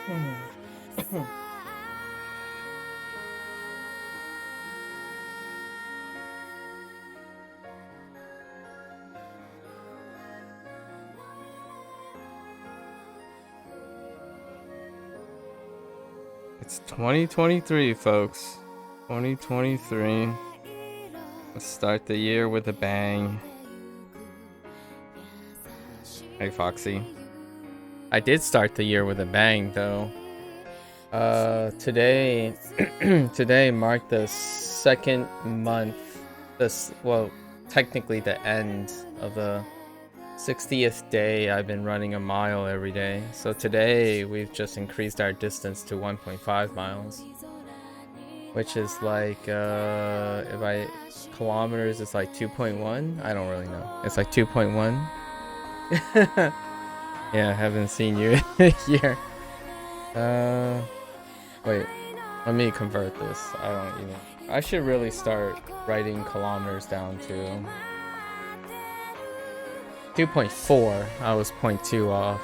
It's 2023, folks. 2023. Let's start the year with a bang. Hey, Foxy. I did start the year with a bang, though. Today, today marked the second month. Well, technically the end of the 60th day I've been running a mile every day. So today we've just increased our distance to 1.5 miles, which is like kilometers, it's like 2.1. I don't really know. It's like 2.1. Yeah, I haven't seen you in a year. Wait, let me convert this. I should really start writing kilometers down to 2.4. I was 0.2 off,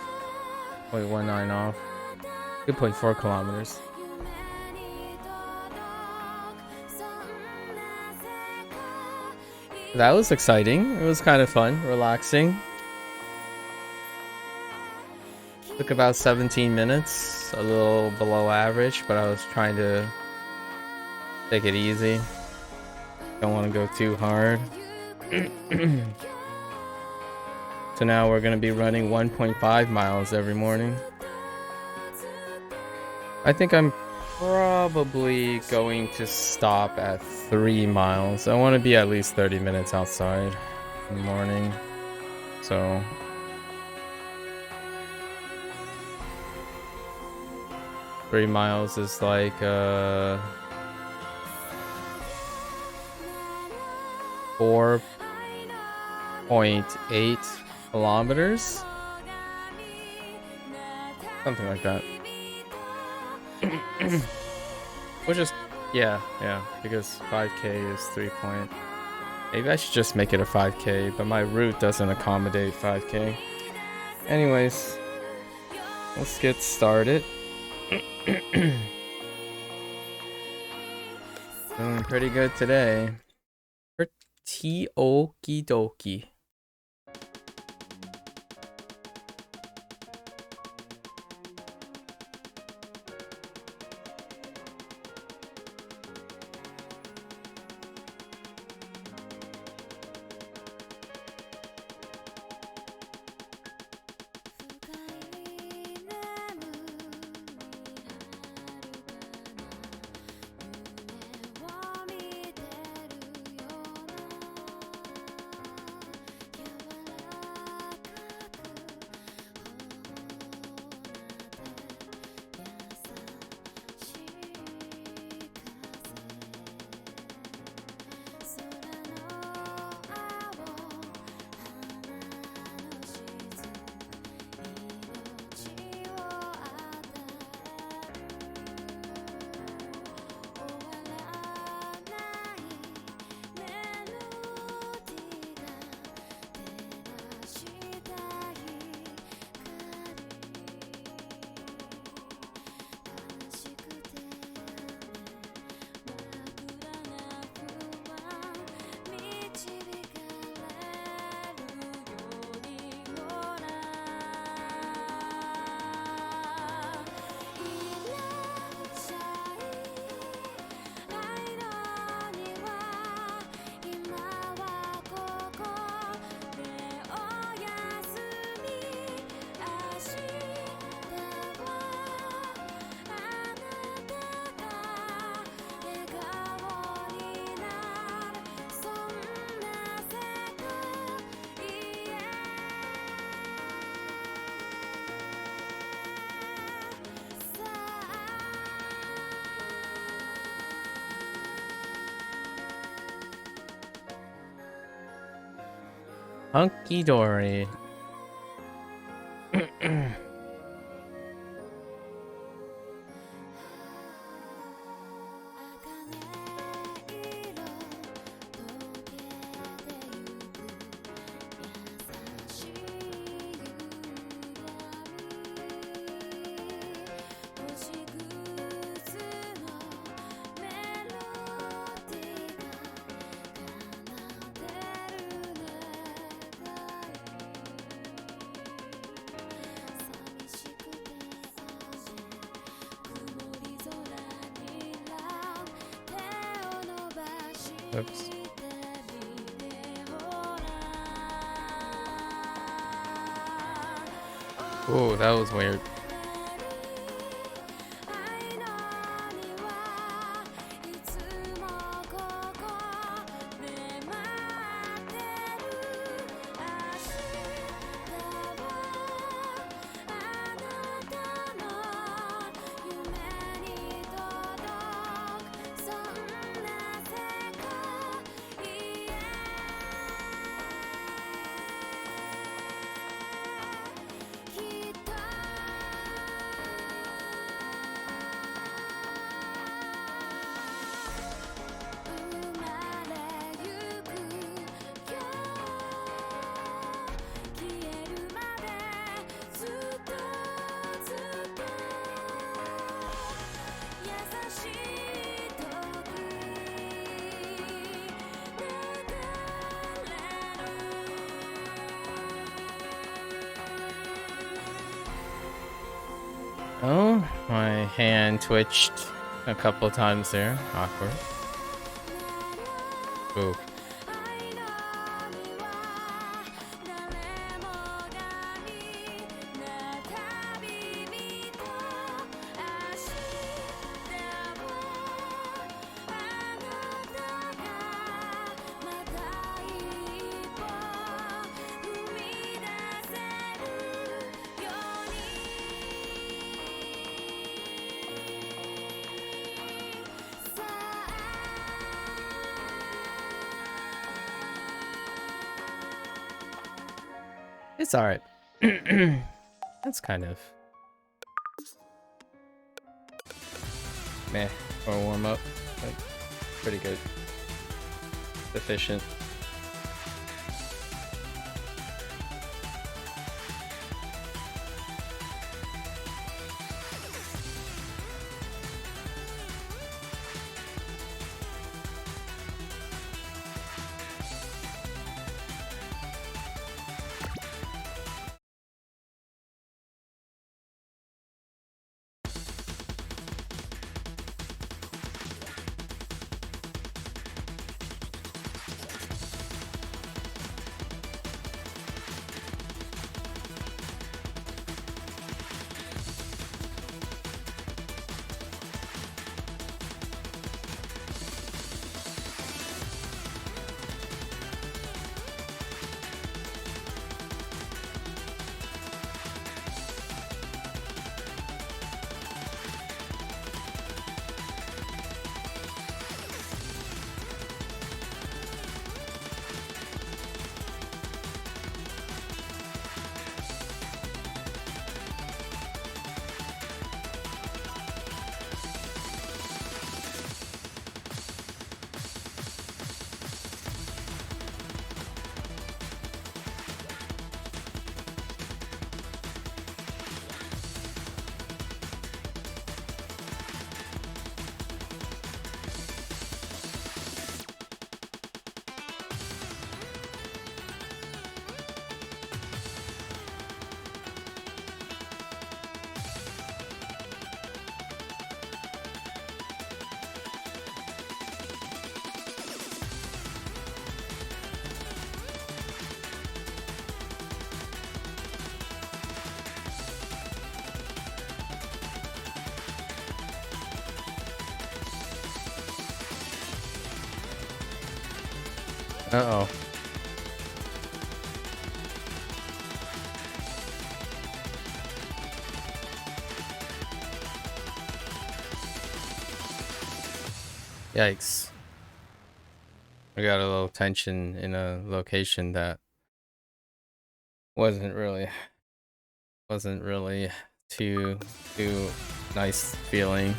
0.19 off. 2.4 kilometers. That was exciting. It was kind of fun, relaxing. Took about 17 minutes, a little below average, but I was trying to take it easy. Don't want to go too hard. So now we're going to be running 1.5 miles every morning. I think I'm probably going to stop at 3 miles. I want to be at least 30 minutes outside in the morning. So 3 miles is like 4.8 kilometers, something like that. Which is yeah, because 5k is 3 point. Maybe I should just make it a 5k, but my route doesn't accommodate 5k. Anyways, let's get started. Doing pretty good today. Pretty okie dokie. Hunky dory. Oops. Oh, that was weird. Oh, my hand twitched a couple times there. Awkward. Ooh. It's alright. That's kind of meh for a warm up. Like, pretty good. Efficient. Uh-oh. Yikes. I got a little tension in a location that wasn't really too nice feeling.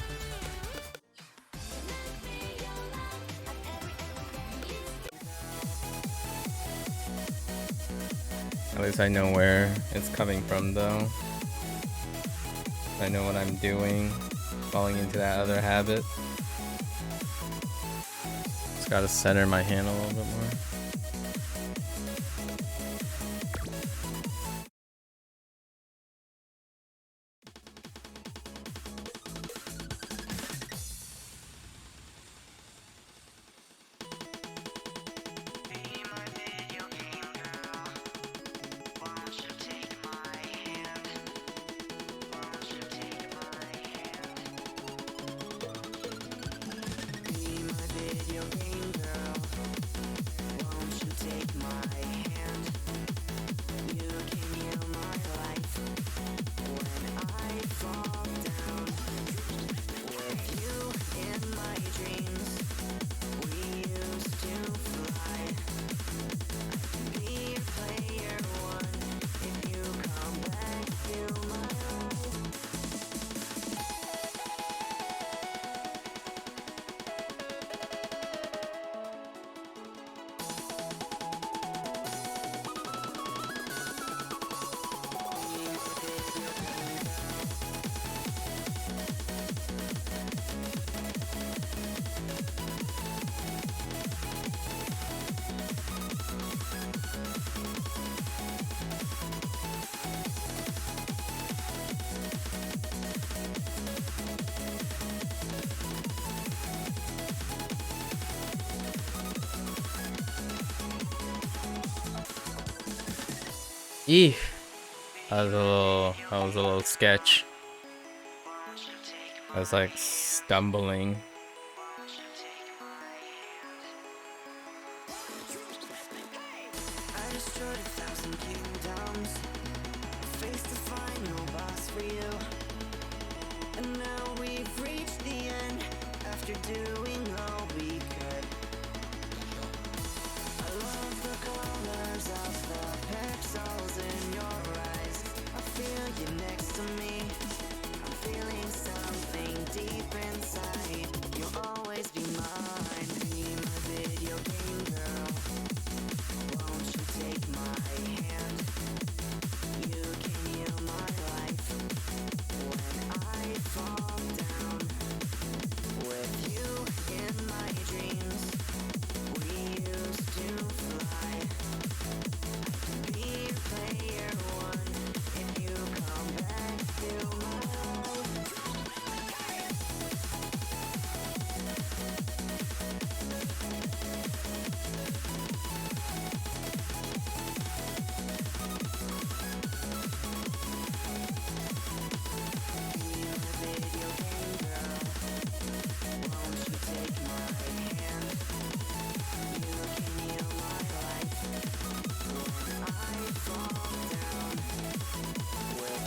At least I know where it's coming from though. I know what I'm doing. Falling into that other habit. Just gotta center my hand a little bit more. Eeh. That was a little sketch. I was like stumbling.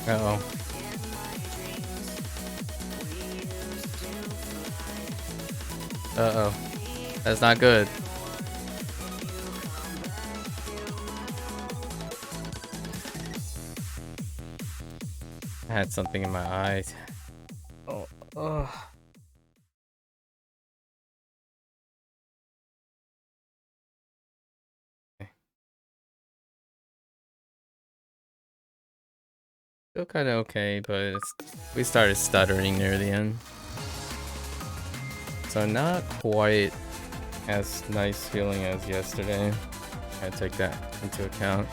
Uh-oh. Uh-oh. That's not good. I had something in my eyes. Oh, ugh. Still kind of okay, but we started stuttering near the end. So not quite as nice feeling as yesterday. I take that into account.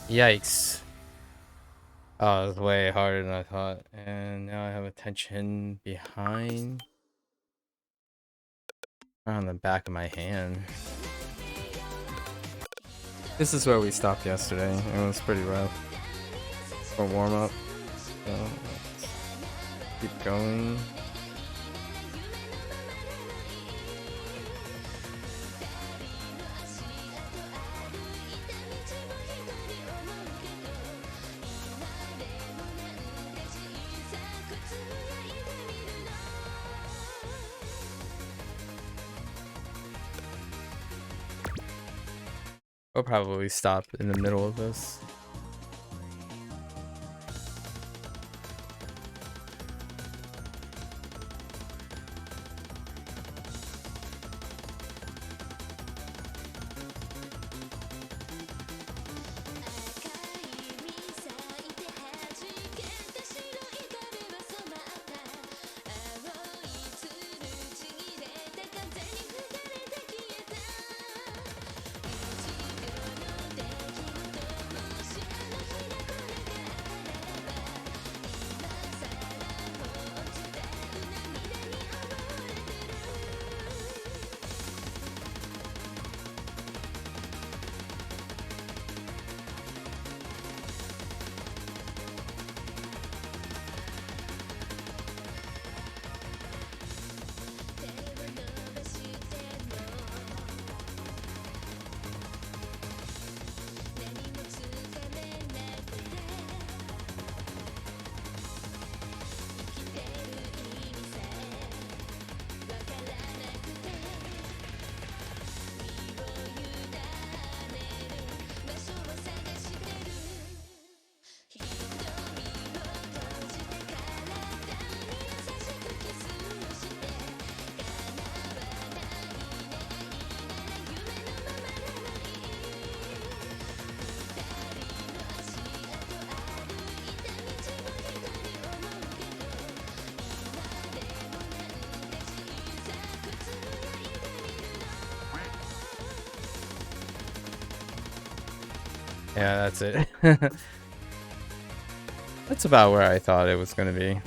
Yikes. Oh, it was way harder than I thought. And now I have a tension behind. On the back of my hand. This is where we stopped yesterday. It was pretty rough. For warm up. So let's keep going. We'll probably stop in the middle of this. Yeah, that's it. That's about where I thought it was gonna be.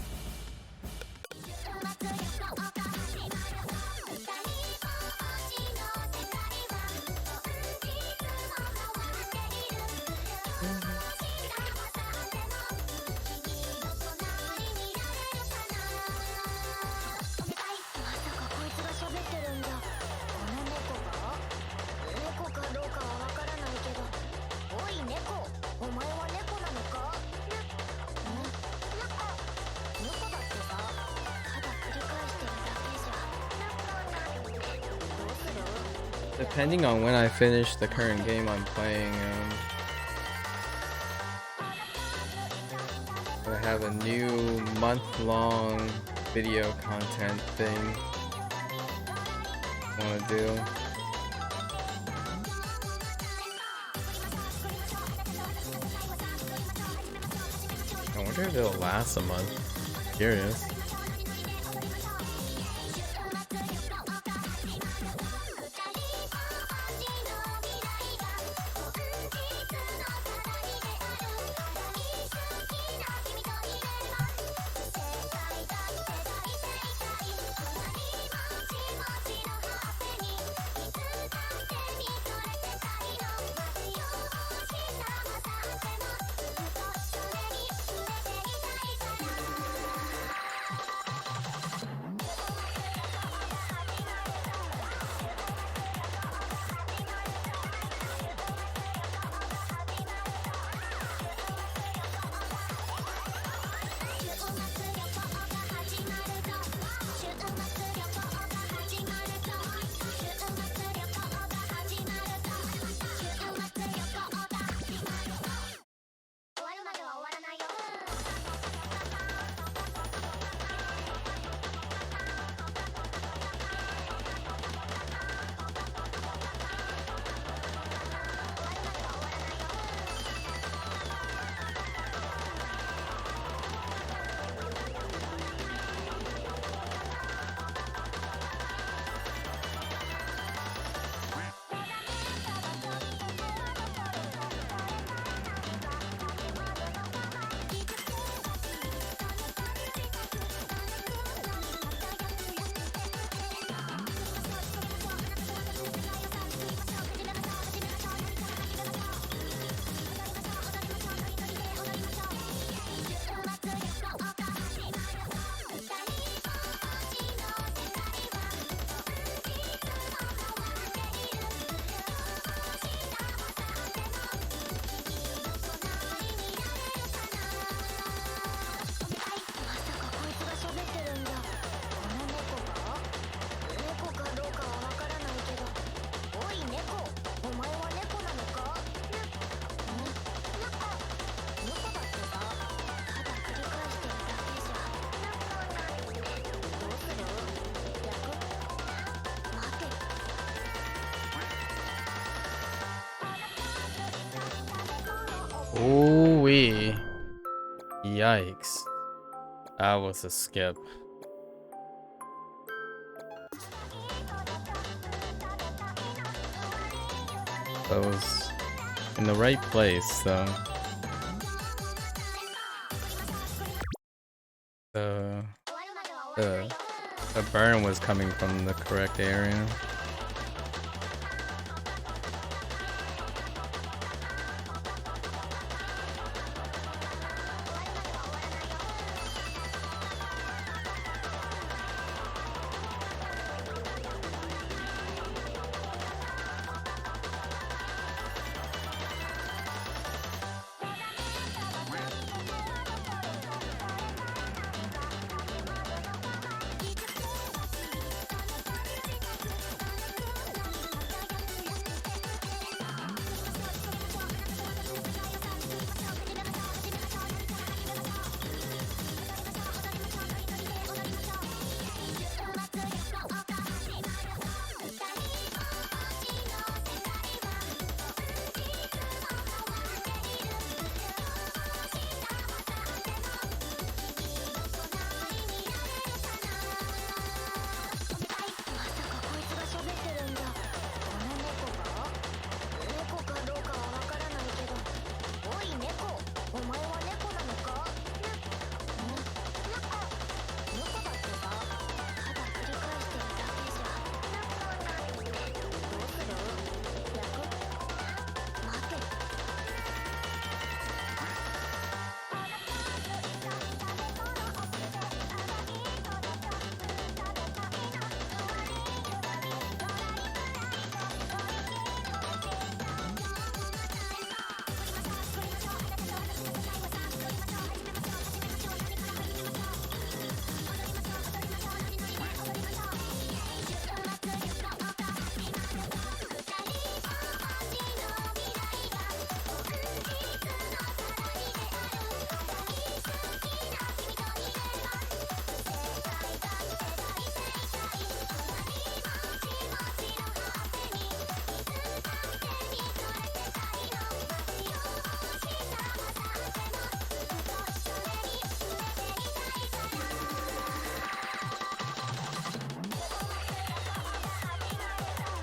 Depending on when I finish the current game I'm playing, I have a new month-long video content thing I want to do. I wonder if it'll last a month. Curious. Ooh-wee. Yikes. That was a skip. That was in the right place, though. The burn was coming from the correct area.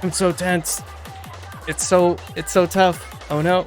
I'm so tense. It's so tough. Oh no.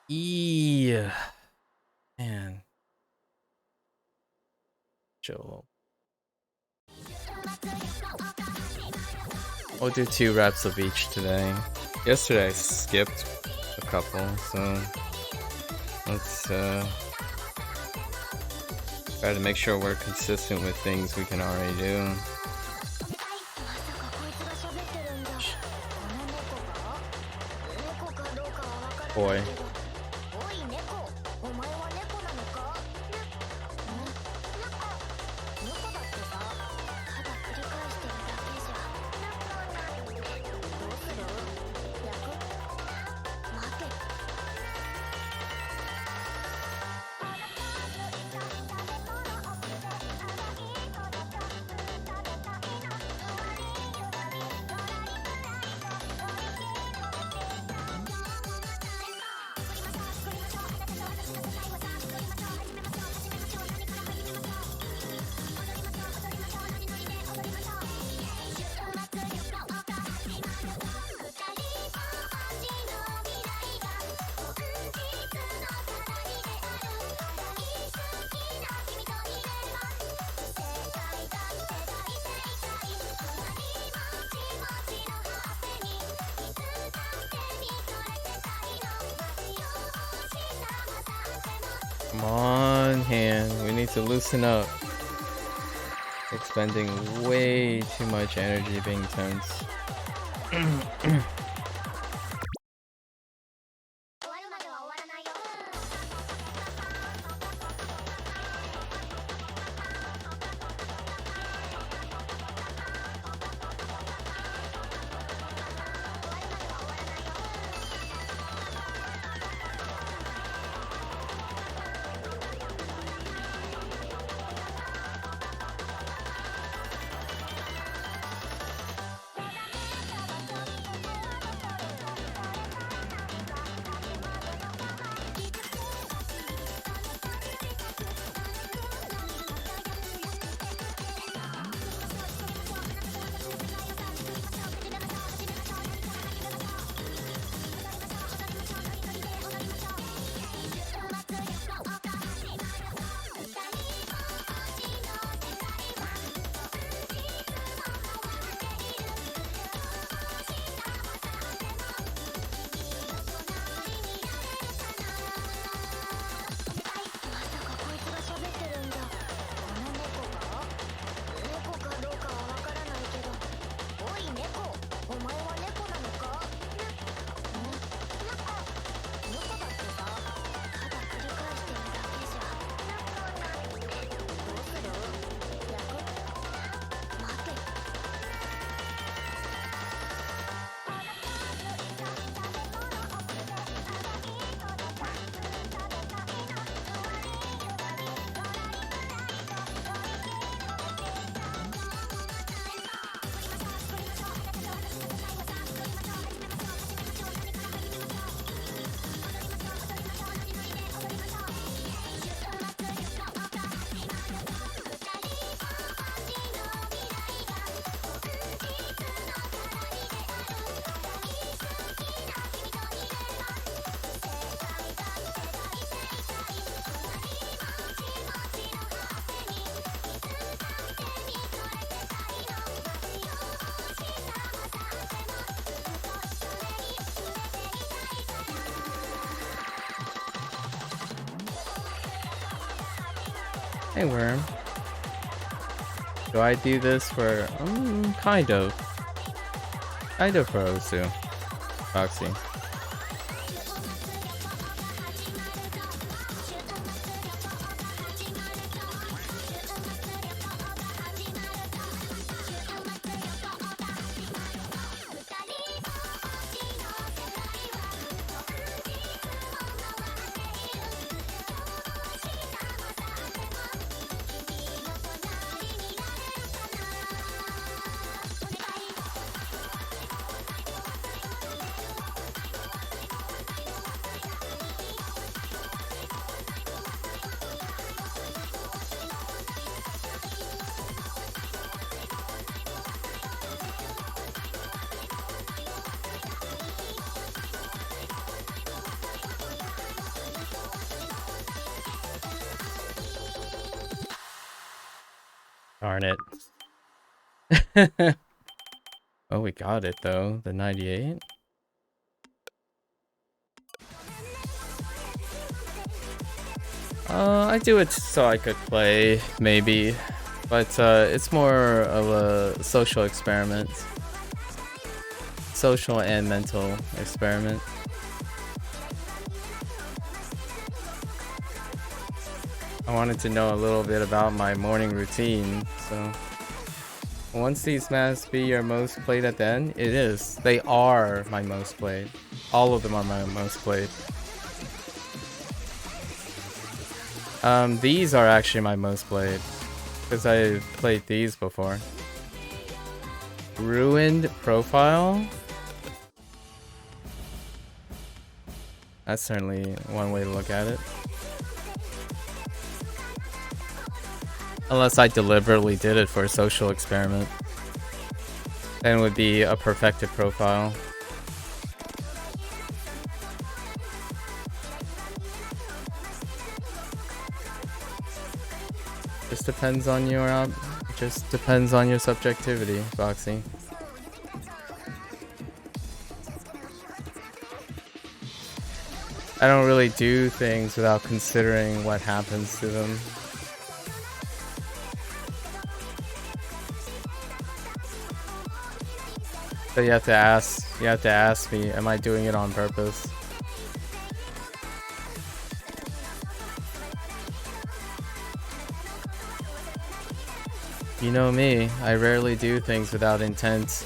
Yeah. Man. Joel. We'll do 2 reps of each today. Yesterday I skipped a couple, so let's try to make sure we're consistent with things we can already do. Boy. Come on, hand. We need to loosen up. Expending way too much energy being tense. Hey, Worm. Do I do this for... kind of. Kind of for Osu. Foxy. Darn it. Oh, we got it though. The 98. I do it so I could play, maybe. But it's more of a social experiment. Social and mental experiment. I wanted to know a little bit about my morning routine, so... Once these maps be your most played at the end, it is. They are my most played. All of them are my most played. These are actually my most played. Because I've played these before. Ruined profile? That's certainly one way to look at it. Unless I deliberately did it for a social experiment. Then it would be a perfected profile. Just depends on your subjectivity, Boxy. I don't really do things without considering what happens to them. So you have to ask me, am I doing it on purpose? You know me, I rarely do things without intent.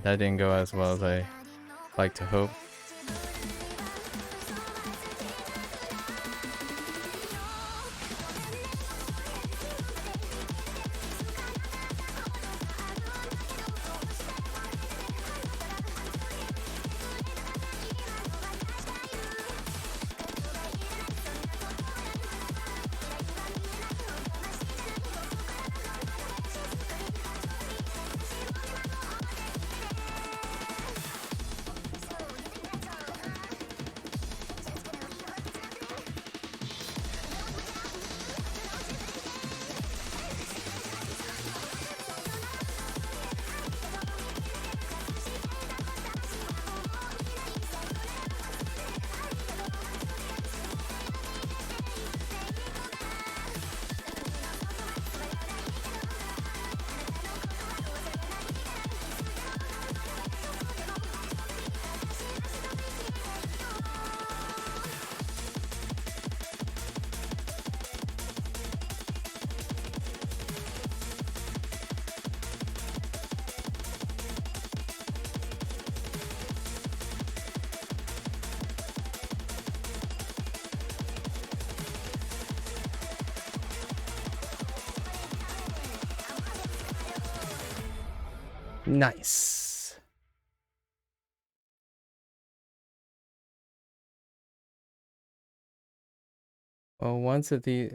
That didn't go as well as I like to hope. Nice. Well, once at the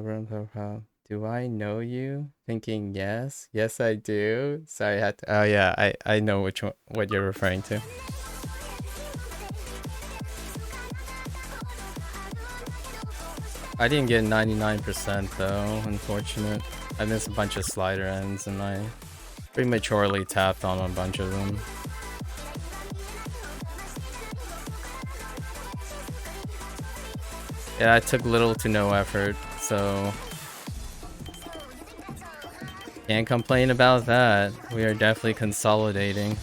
room profile, do I know you? Thinking yes, yes I do. Sorry, I had to. Oh yeah, I know which one, what you're referring to. I didn't get 99% though, unfortunate. I missed a bunch of slider ends and I prematurely tapped on a bunch of them. Yeah, it took little to no effort, so can't complain about that. We are definitely consolidating.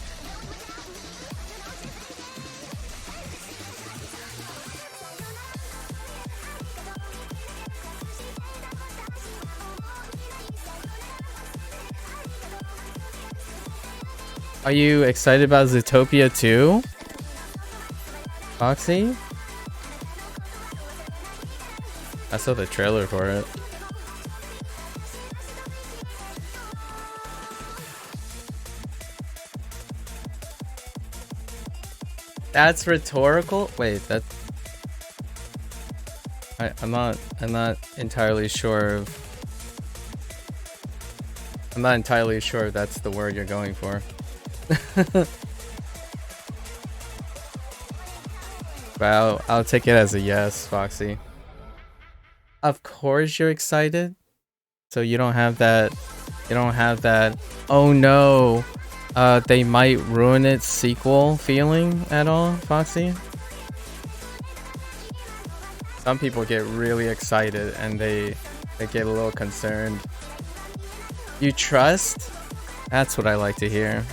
Are you excited about Zootopia 2? Foxy? I saw the trailer for it. That's rhetorical? Wait, that... I'm not entirely sure of... I'm not entirely sure if that's the word you're going for. But I'll take it as a yes, Foxy. Of course you're excited. So you don't have that, oh no, they might ruin it sequel feeling at all, Foxy? Some people get really excited and they get a little concerned. You trust? That's what I like to hear.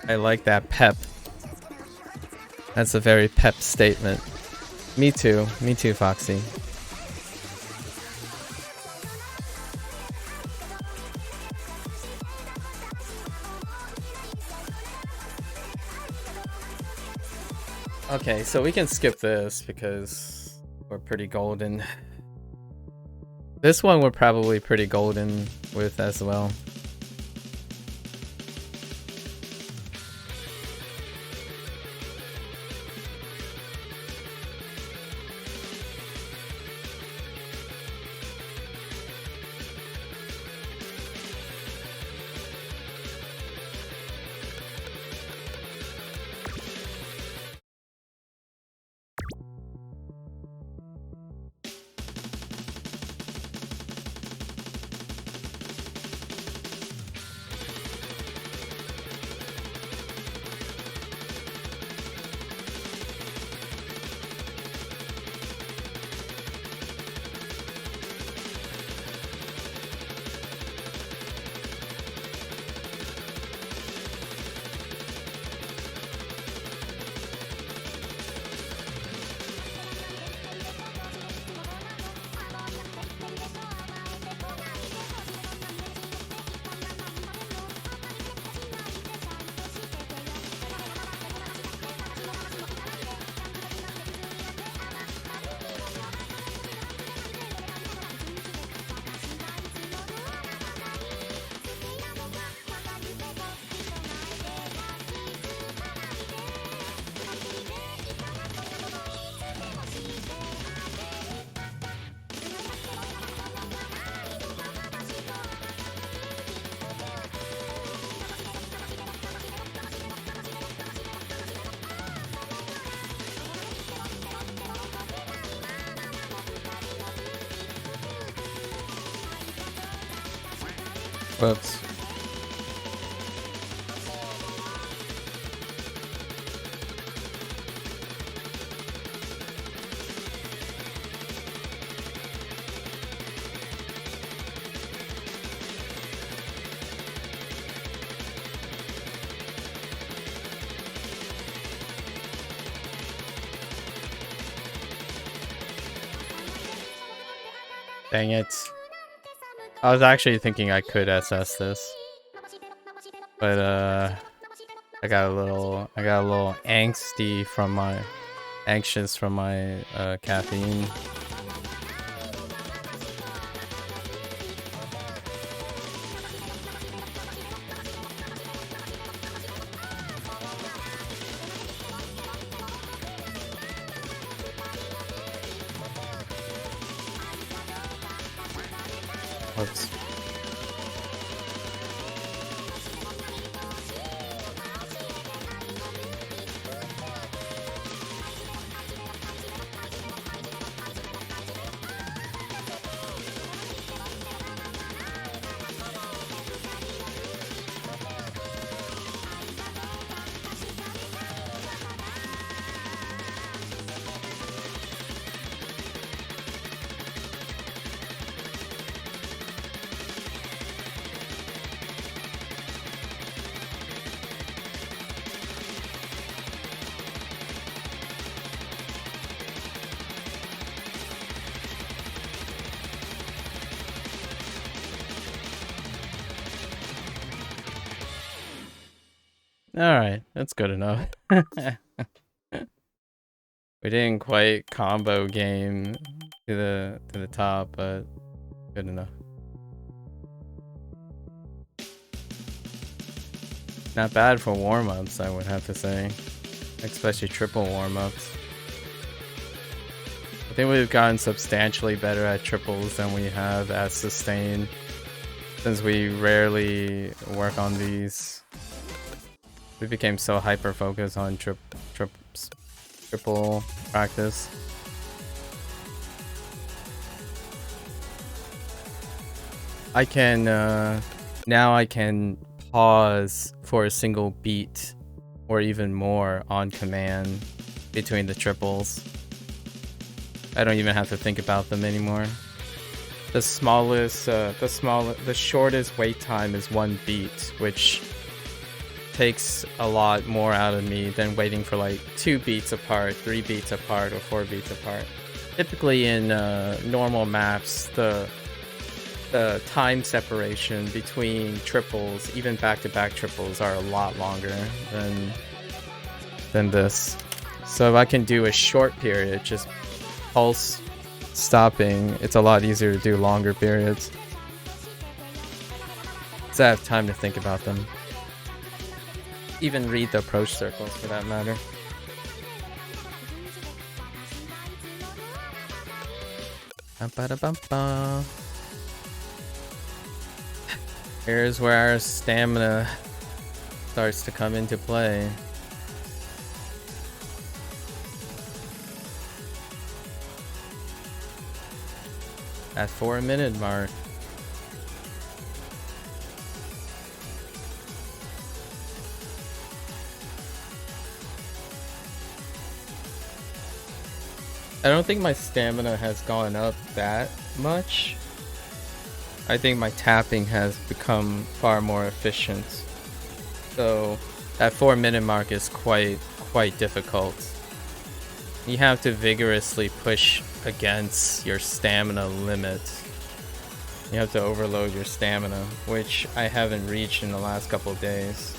I like that pep. That's a very pep statement. Me too, Foxy. Okay, so we can skip this because we're pretty golden. This one we're probably pretty golden with as well. Whoops. Dang it. I was actually thinking I could SS this. But I got a little angsty from my caffeine. Whoops. Alright, that's good enough. We didn't quite combo game to the top, but good enough. Not bad for warm-ups, I would have to say. Especially triple warm-ups. I think we've gotten substantially better at triples than we have at sustain, since we rarely work on these. We became so hyper-focused on triple practice. I can, now I can pause for a single beat or even more on command between the triples. I don't even have to think about them anymore. The shortest wait time is 1 beat, which takes a lot more out of me than waiting for like 2 beats apart, 3 beats apart, or 4 beats apart. Typically in normal maps, the time separation between triples, even back-to-back triples, are a lot longer than this. So if I can do a short period, just pulse stopping, it's a lot easier to do longer periods. So I have time to think about them. Even read the approach circles for that matter. Ba-da-bum-bum. Here's where our stamina starts to come into play. At 4-minute mark. I don't think my stamina has gone up that much. I think my tapping has become far more efficient. So that 4-minute mark is quite difficult. You have to vigorously push against your stamina limit. You have to overload your stamina, which I haven't reached in the last couple of days.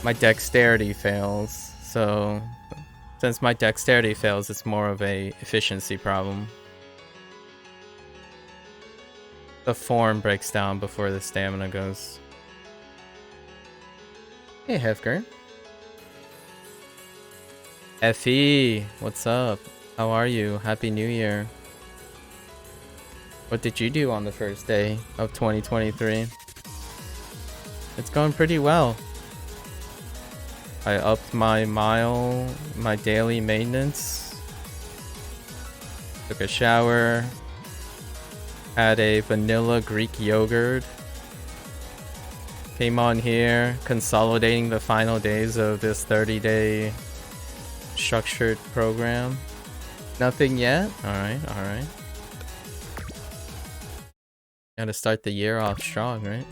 My dexterity fails, so since my dexterity fails, it's more of a efficiency problem. The form breaks down before the stamina goes. Hey, Herbert. Effie, what's up? How are you? Happy New Year. What did you do on the first day of 2023? It's going pretty well. I upped my daily maintenance. Took a shower. Had a vanilla Greek yogurt. Came on here, consolidating the final days of this 30-day structured program. Nothing yet? Alright. Gotta start the year off strong, right?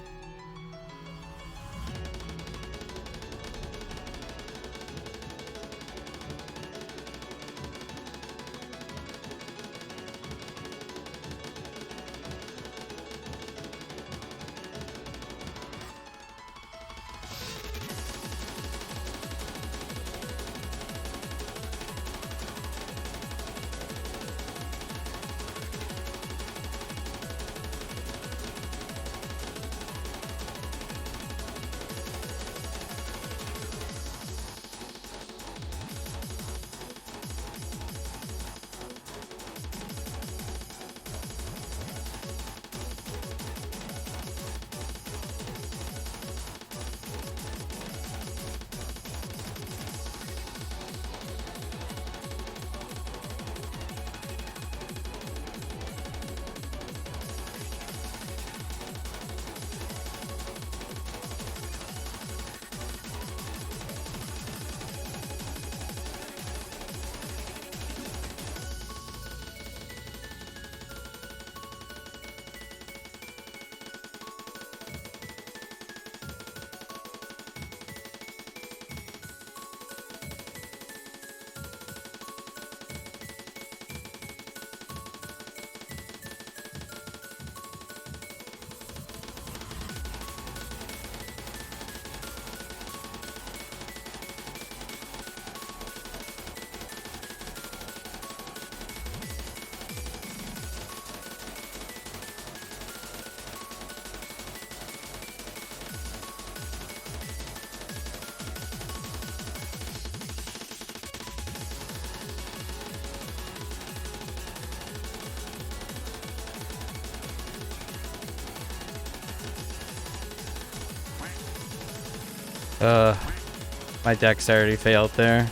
My dexterity failed there.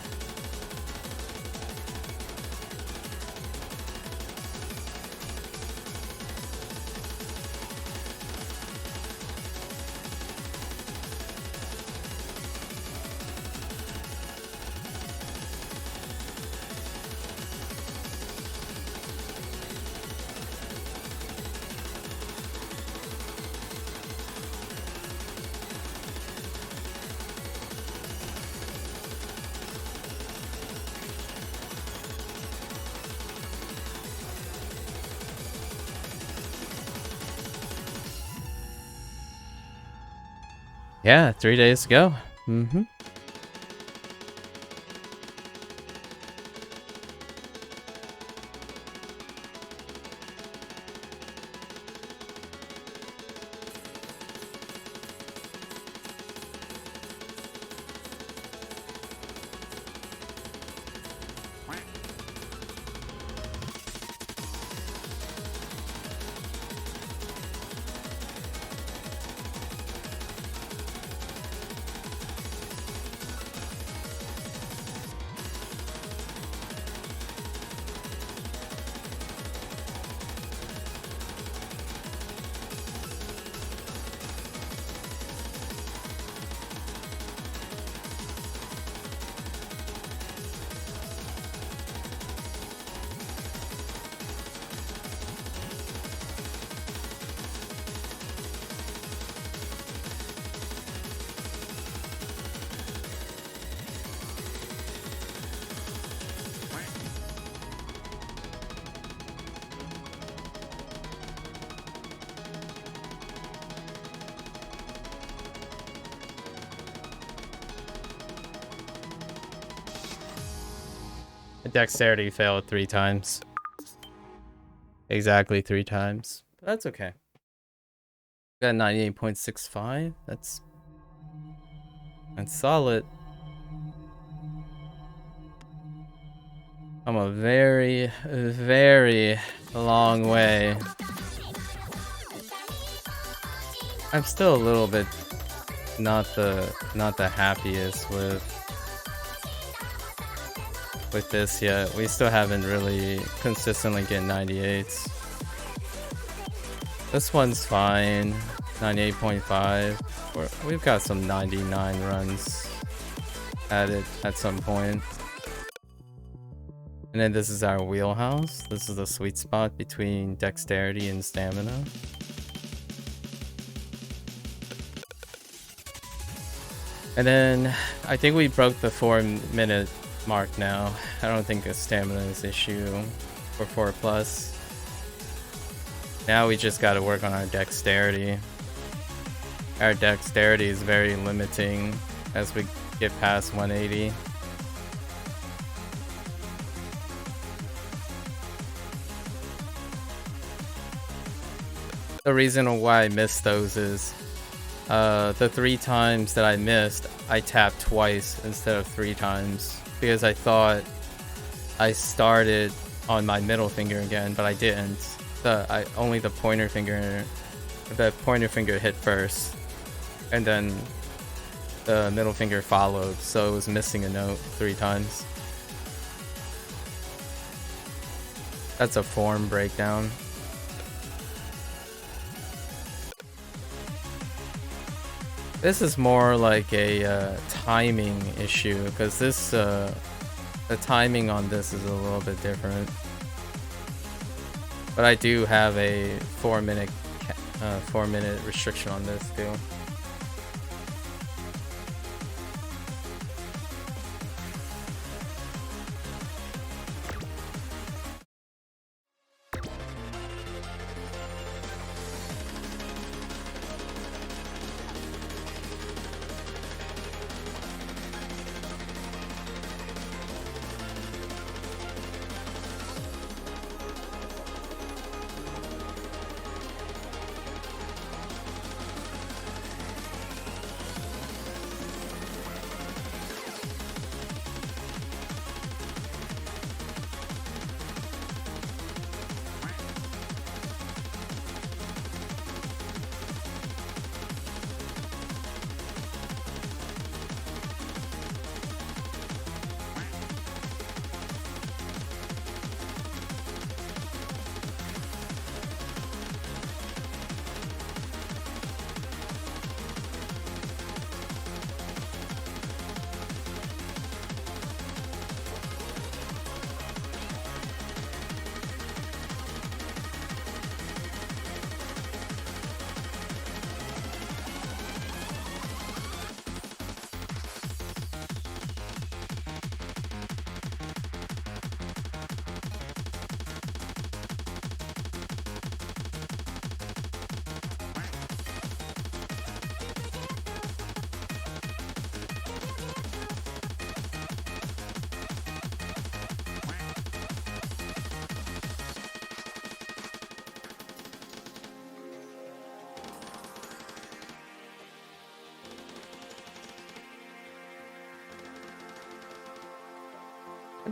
Yeah, 3 days to go. Mm-hmm. Dexterity failed 3 times. Exactly 3 times. But that's okay. Got 98.65. That's solid. I'm a very, very long way. I'm still a little bit not the happiest with this yet. We still haven't really consistently get 98s. This one's fine. 98.5. We've got some 99 runs at it at some point. And then this is our wheelhouse. This is the sweet spot between dexterity and stamina. And then I think we broke the 4-minute mark now. I don't think a stamina is an issue for 4+. Now we just gotta work on our dexterity. Our dexterity is very limiting as we get past 180. The reason why I missed those is the 3 times that I missed, I tapped twice instead of 3 times because I thought I started on my middle finger again, but I didn't. Only the pointer finger hit first, and then the middle finger followed, so it was missing a note 3 times. That's a form breakdown. This is more like a timing issue, because this the timing on this is a little bit different. But I do have a 4-minute restriction on this too.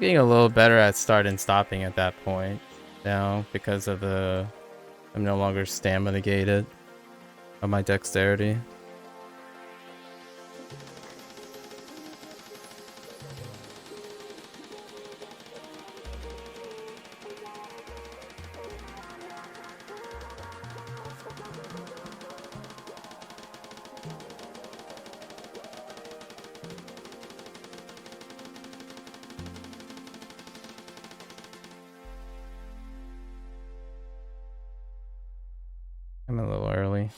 getting a little better at start and stopping at that point now because of the I'm no longer stamina gated of my dexterity. I'm a little early.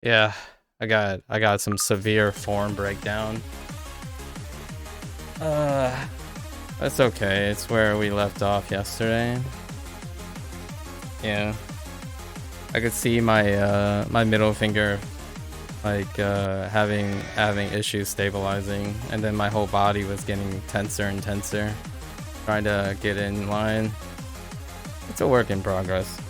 Yeah, I got some severe form breakdown. That's okay. It's where we left off yesterday. Yeah. I could see my my middle finger like having issues stabilizing, and then my whole body was getting tenser and tenser trying to get in line. It's a work in progress.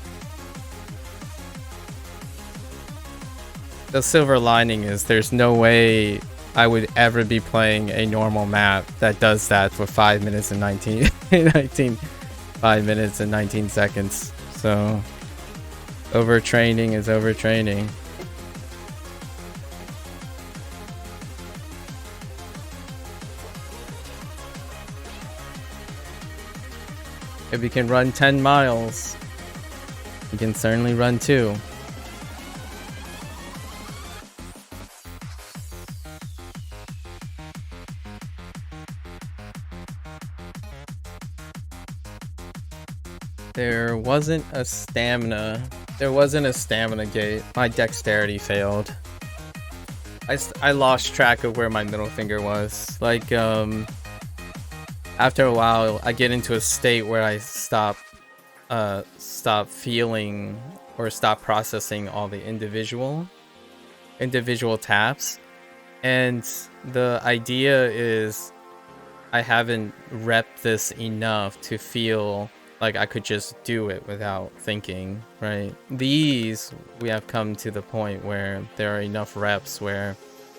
The silver lining is there's no way I would ever be playing a normal map that does that for 5 minutes and 19 5 minutes and 19 seconds. So overtraining is overtraining. If you can run 10 miles, you can certainly run 2. There wasn't a stamina gate. My dexterity failed. I lost track of where my middle finger was. Like, after a while, I get into a state where I stop feeling or stop processing all the individual taps. And the idea is I haven't repped this enough to feel like I could just do it without thinking, right? These, we have come to the point where there are enough reps where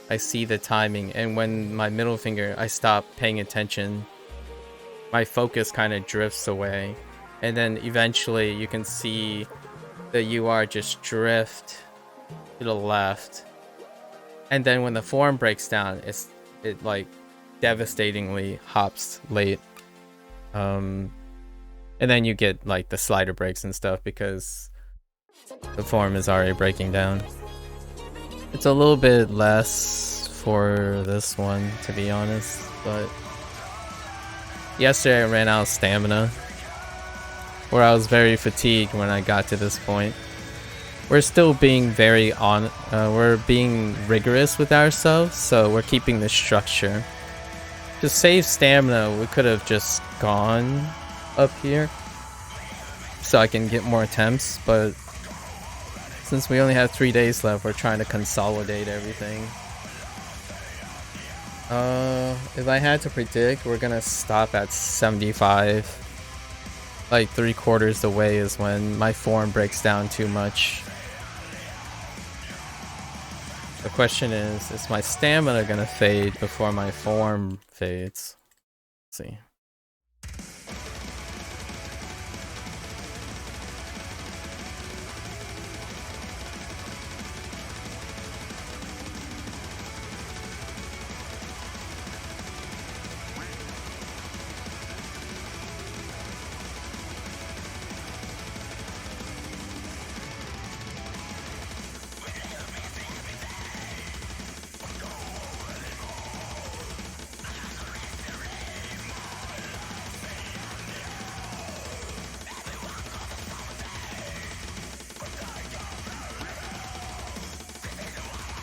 I see the timing, and when my middle finger, I stop paying attention, my focus kind of drifts away, and then eventually you can see the UR just drift to the left, and then when the form breaks down, it like devastatingly hops late, and then you get like the slider breaks and stuff because the form is already breaking down. It's a little bit less for this one, to be honest, but yesterday I ran out of stamina, or I was very fatigued when I got to this point. We're still being we're being rigorous with ourselves, so we're keeping the structure. To save stamina, we could have just gone up here so I can get more attempts, but since we only have 3 days left, we're trying to consolidate everything. If I had to predict, we're gonna stop at 75. Like 3/4 the way is when my form breaks down too much. The question is my stamina gonna fade before my form fades? Let's see.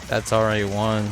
That's already one.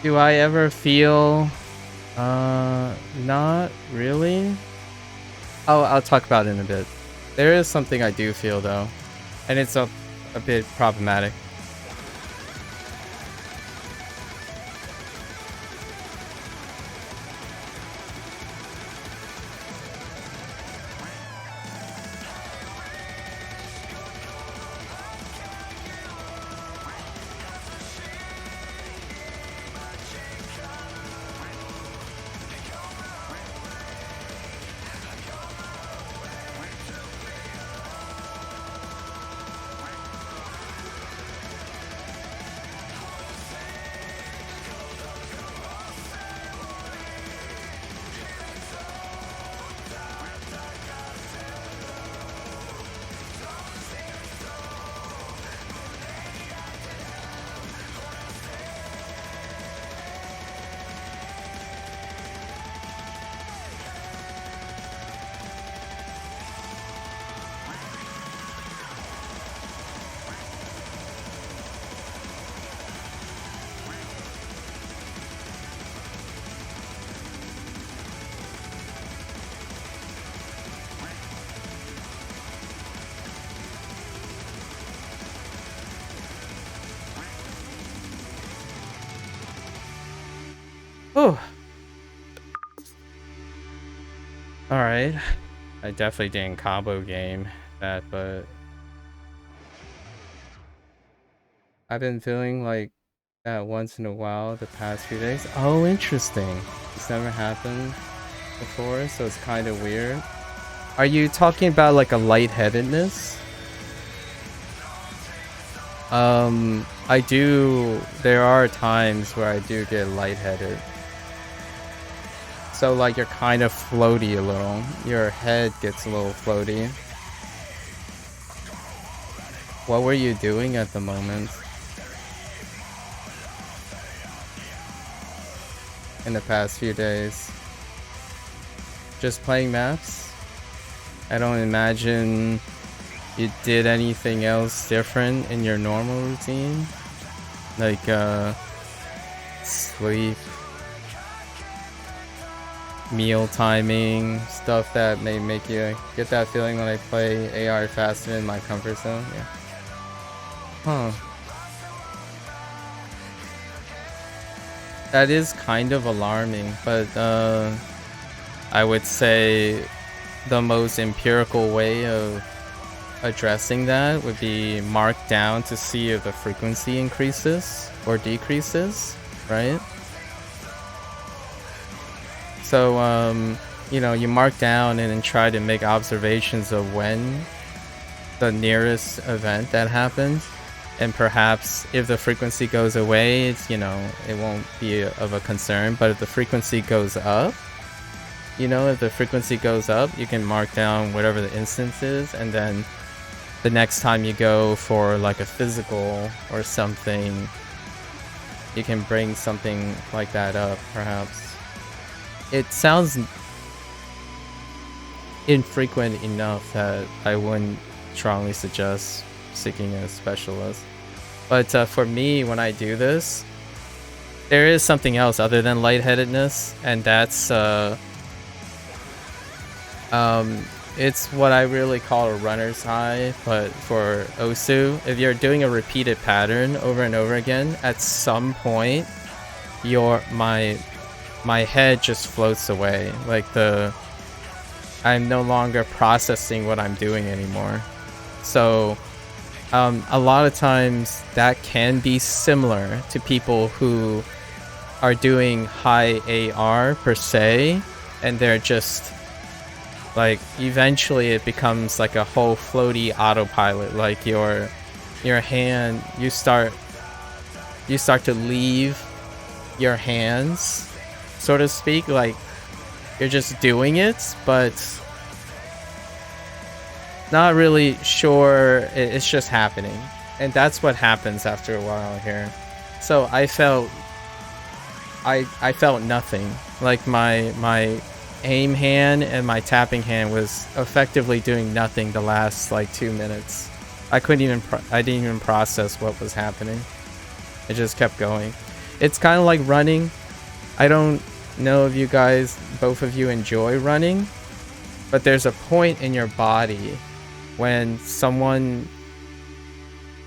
Do I ever feel not really? I'll talk about it in a bit. There is something I do feel though, and it's a bit problematic. Oh. Alright. I definitely didn't combo game that, but I've been feeling like that once in a while the past few days. Oh, interesting. It's never happened before, so it's kind of weird. Are you talking about like a lightheadedness? I do. There are times where I do get lightheaded. So like you're kind of floaty a little. Your head gets a little floaty. What were you doing at the moment? In the past few days? Just playing maps? I don't imagine you did anything else different in your normal routine? Like, sleep, meal timing, stuff that may make you get that feeling when I play AR faster in my comfort zone? Yeah. Huh. That is kind of alarming, but I would say the most empirical way of addressing that would be mark down to see if the frequency increases or decreases, right? So, you know, you mark down and then try to make observations of when the nearest event that happens. And perhaps if the frequency goes away, it's, you know, it won't be of a concern. But if the frequency goes up, you know, if the frequency goes up, you can mark down whatever the instance is. And then the next time you go for like a physical or something, you can bring something like that up, perhaps. It sounds infrequent enough that I wouldn't strongly suggest seeking a specialist. But for me, when I do this, there is something else other than lightheadedness, and that's it's what I really call a runner's high, but for Osu. If you're doing a repeated pattern over and over again, at some point my head just floats away. Like I'm no longer processing what I'm doing anymore. So a lot of times that can be similar to people who are doing high AR per se, and they're just like, eventually it becomes like a whole floaty autopilot. Like your hand, you start to leave your hands, so to speak. Like you're just doing it, but not really sure. It's just happening, and that's what happens after a while here. So I felt nothing. Like my aim hand and my tapping hand was effectively doing nothing the last like 2 minutes. I didn't even process what was happening. It just kept going. It's kind of like running. I don't know if you guys, both of you, enjoy running, but there's a point in your body when someone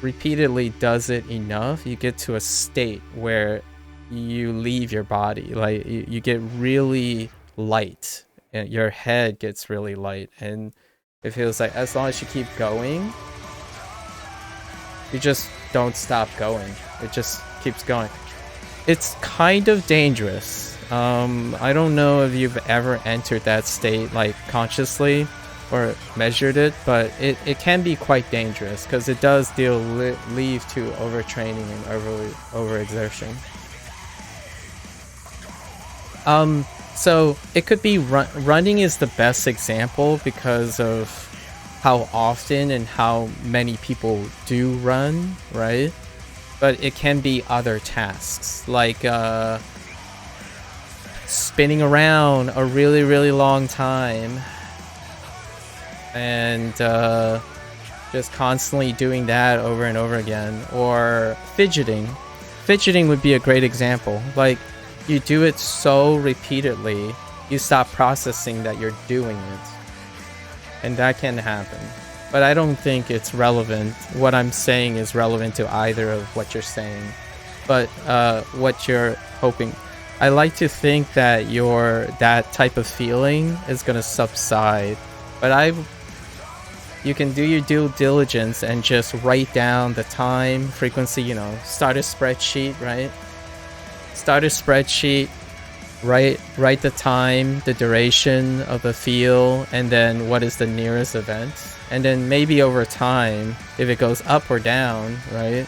repeatedly does it enough, you get to a state where you leave your body. Like you get really light, and your head gets really light, and it feels like as long as you keep going, you just don't stop going. It just keeps going. It's kind of dangerous. I don't know if you've ever entered that state like consciously or measured it, but it can be quite dangerous because it does lead to overtraining and overexertion. So it could be running is the best example because of how often and how many people do run, right? But it can be other tasks like spinning around a really, really long time and just constantly doing that over and over again, or fidgeting. Fidgeting would be a great example. Like, you do it so repeatedly, you stop processing that you're doing it. And that can happen. But I don't think it's relevant. What I'm saying is relevant to either of what you're saying. But what you're hoping... I like to think that that type of feeling is gonna subside, but you can do your due diligence and just write down the time, frequency, you know, start a spreadsheet, right? Start a spreadsheet, write the time, the duration of the feel, and then what is the nearest event. And then maybe over time, if it goes up or down, right,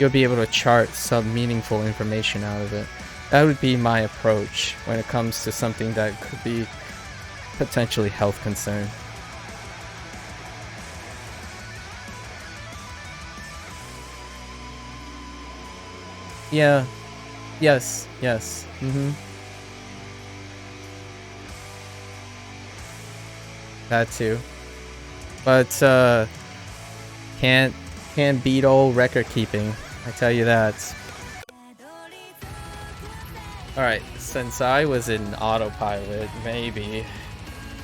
you'll be able to chart some meaningful information out of it. That would be my approach when it comes to something that could be potentially health concern. Yeah. Yes. Yes. That too. But can't beat old record keeping. I tell you that. Alright, since I was in autopilot,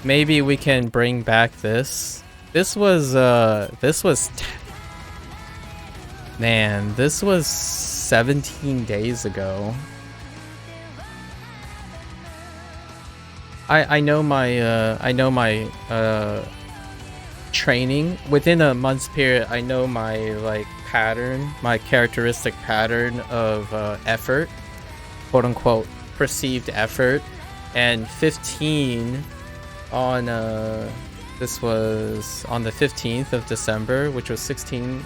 maybe we can bring back this. This was 17 days ago. I know my training within a month's period. I know my like pattern, my characteristic pattern of effort, quote unquote perceived effort, and 15 on this was on the 15th of December, which was 17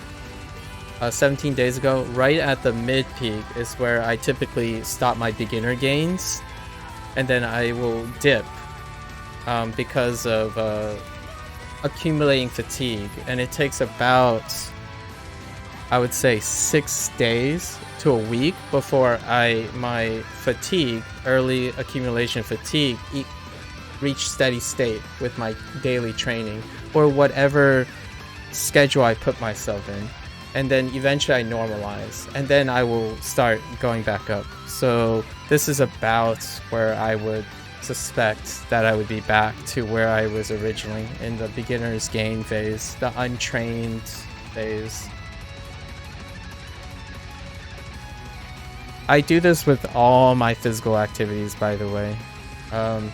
days ago. Right at the mid peak is where I typically stop my beginner gains, and then I will dip because of accumulating fatigue, and it takes about, I would say, 6 days to a week before my fatigue, early accumulation fatigue, reach steady state with my daily training or whatever schedule I put myself in. And then eventually I normalize, and then I will start going back up. So this is about where I would suspect that I would be back to where I was originally, in the beginner's gain phase, the untrained phase. I do this with all my physical activities, by the way.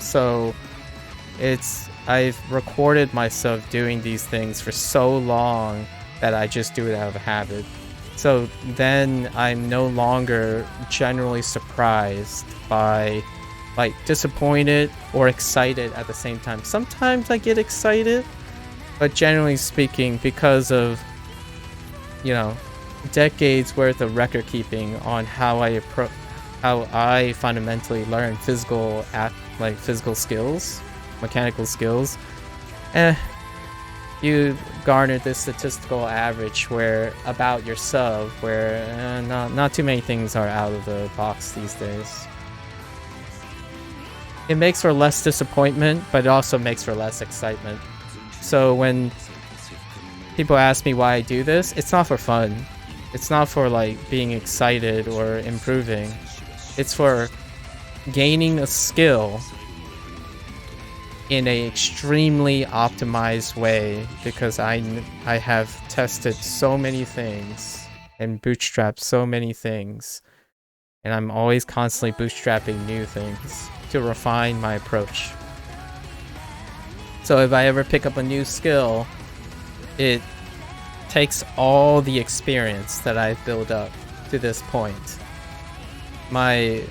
So I've recorded myself doing these things for so long that I just do it out of habit. So then I'm no longer generally surprised by, like, disappointed or excited at the same time. Sometimes I get excited, but generally speaking, because of, you know, decades worth of record keeping on how I fundamentally learn physical skills, mechanical skills, you garner this statistical average where about yourself, where not too many things are out of the box these days. It makes for less disappointment, but it also makes for less excitement. So when people ask me why I do this, it's not for fun. It's not for like being excited or improving. It's for gaining a skill in a extremely optimized way, because I have tested so many things and bootstrapped so many things, and I'm always constantly bootstrapping new things to refine my approach. So if I ever pick up a new skill, it takes all the experience that I've built up to this point. My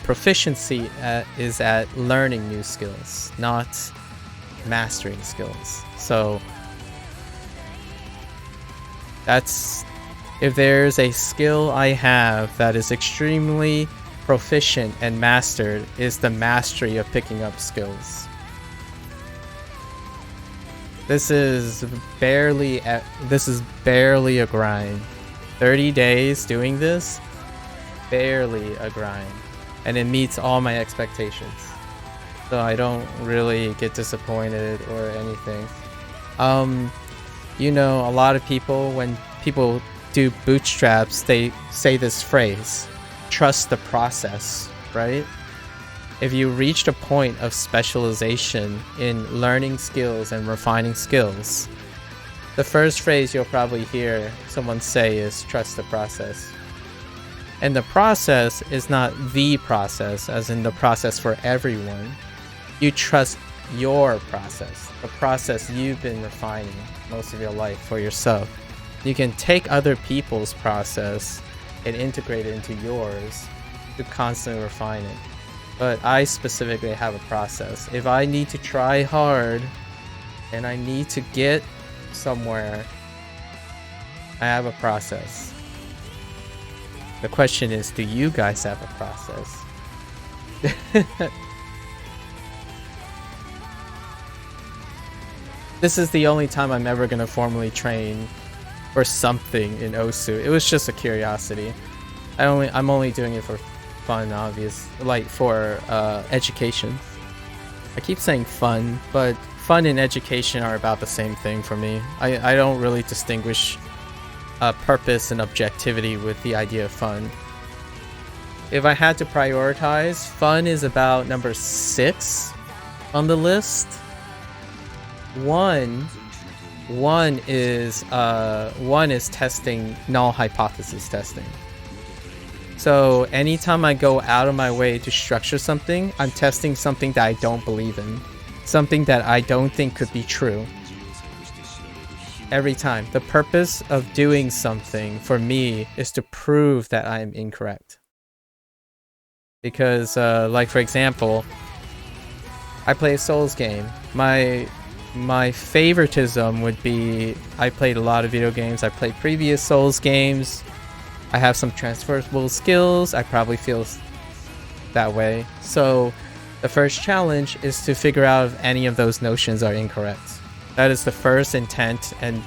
proficiency is at learning new skills, not mastering skills. So that's, if there's a skill I have that is extremely proficient and mastered, is the mastery of picking up skills. This is barely a grind. 30 days doing this, barely a grind, and it meets all my expectations. So I don't really get disappointed or anything. You know, a lot of people, when people do bootstraps, they say this phrase, trust the process, right? If you reached a point of specialization in learning skills and refining skills, the first phrase you'll probably hear someone say is trust the process. And the process is not the process, as in the process for everyone. You trust your process, the process you've been refining most of your life for yourself. You can take other people's process and integrate it into yours to constantly refine it. But I specifically have a process. If I need to try hard and I need to get somewhere, I have a process. The question is, do you guys have a process? This is the only time I'm ever gonna formally train for something in Osu. It was just a curiosity. I'm only doing it for fun, obvious, like for education. I keep saying fun, but fun and education are about the same thing for me. I don't really distinguish purpose and objectivity with the idea of fun. If I had to prioritize, fun is about number 6 on the list. One is testing, null hypothesis testing. So anytime I go out of my way to structure something, I'm testing something that I don't believe in, something that I don't think could be true. Every time. The purpose of doing something for me is to prove that I'm incorrect. Because, like for example, I play a Souls game. My favoritism would be, I played a lot of video games. I played previous Souls games. I have some transferable skills. I probably feel that way. So the first challenge is to figure out if any of those notions are incorrect. That is the first intent and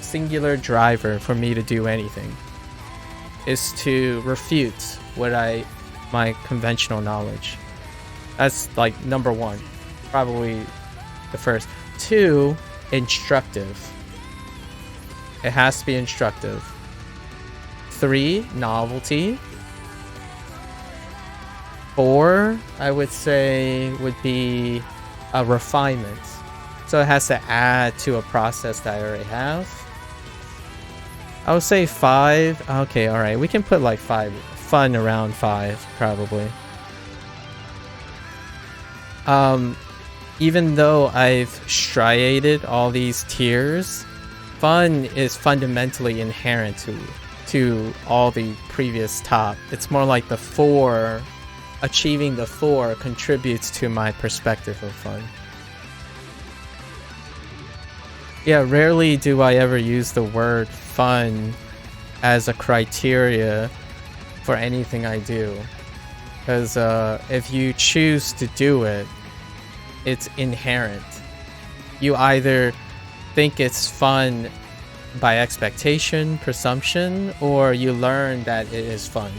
singular driver for me to do anything, is to refute my conventional knowledge. That's like number 1, probably the first. 2, instructive. It has to be instructive. 3, novelty. 4, I would say, would be a refinement. So it has to add to a process that I already have. I would say 5. Okay, alright. We can put like 5. Fun around 5, probably. Even though I've striated all these tiers, fun is fundamentally inherent to all the previous top. It's more like the 4, achieving the 4 contributes to my perspective of fun. Yeah, rarely do I ever use the word fun as a criteria for anything I do. Because if you choose to do it, it's inherent. You either think it's fun by expectation, presumption, or you learn that it is fun.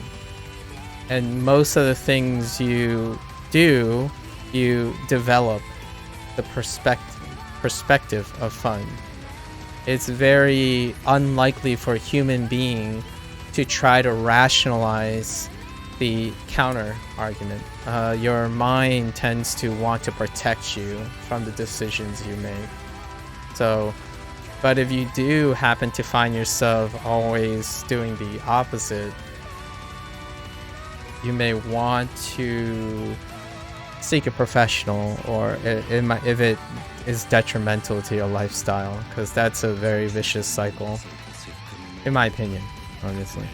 And most of the things you do, you develop the perspective of fun. It's very unlikely for a human being to try to rationalize the counter argument. Your mind tends to want to protect you from the decisions you make. So, but if you do happen to find yourself always doing the opposite, you may want to seek a professional, or if it is detrimental to your lifestyle, because that's a very vicious cycle, in my opinion, honestly.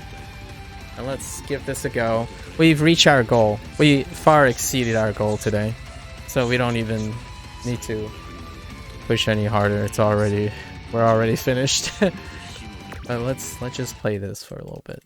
And let's give this a go. We've reached our goal. We far exceeded our goal today, so we don't even need to push any harder. We're already finished. But let's just play this for a little bit.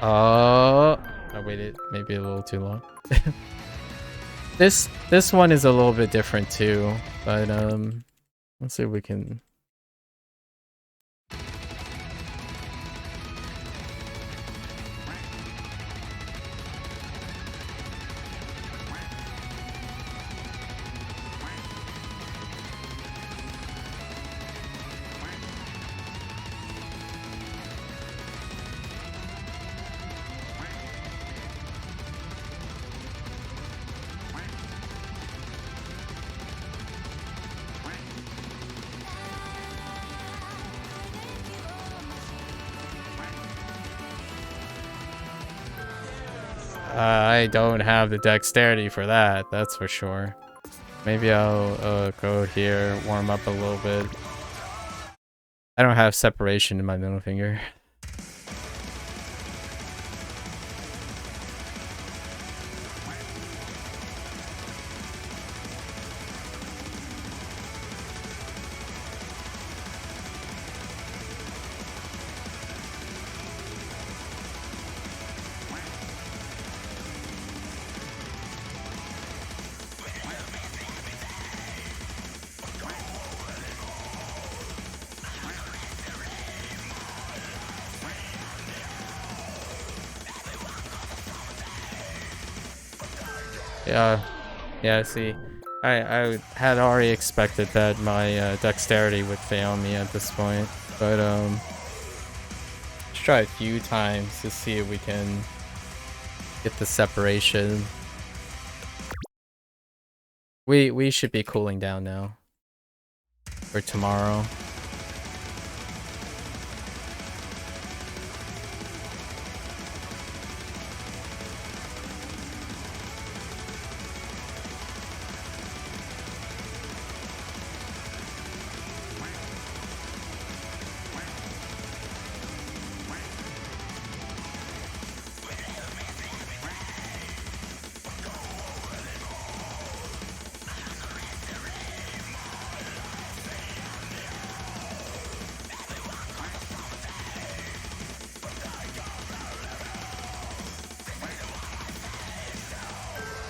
I waited maybe a little too long. This one is a little bit different too, but let's see if we can. I don't have the dexterity for that, that's for sure. Maybe I'll go here, warm up a little bit. I don't have separation in my middle finger. Yeah, see, I had already expected that my dexterity would fail me at this point, but let's try a few times to see if we can get the separation. We should be cooling down now for tomorrow.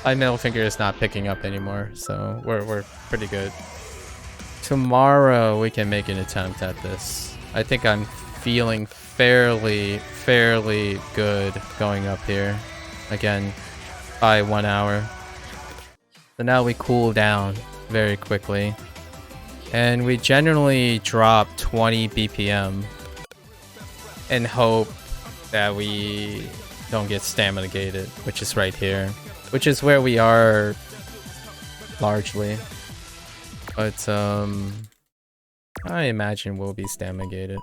My middle finger is not picking up anymore, so we're pretty good. Tomorrow we can make an attempt at this. I think I'm feeling fairly good going up here again by 1 hour. So now we cool down very quickly, and we generally drop 20 BPM and hope that we don't get stamina gated, which is right here. Which is where we are largely. But I imagine we'll be stamina gated.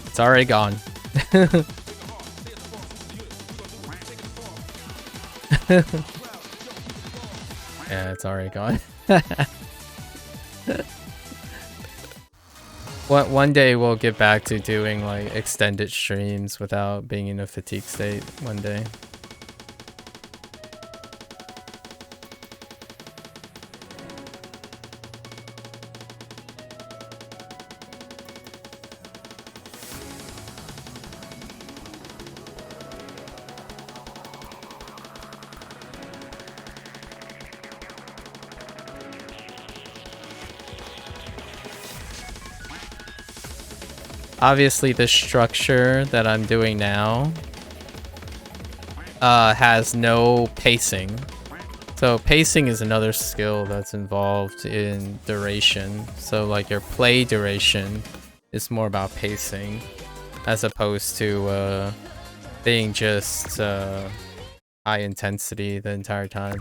It's already gone. Yeah, it's already gone. One day we'll get back to doing like extended streams without being in a fatigue state one day. Obviously, the structure that I'm doing now has no pacing. So pacing is another skill that's involved in duration. So like your play duration is more about pacing as opposed to being just high intensity the entire time.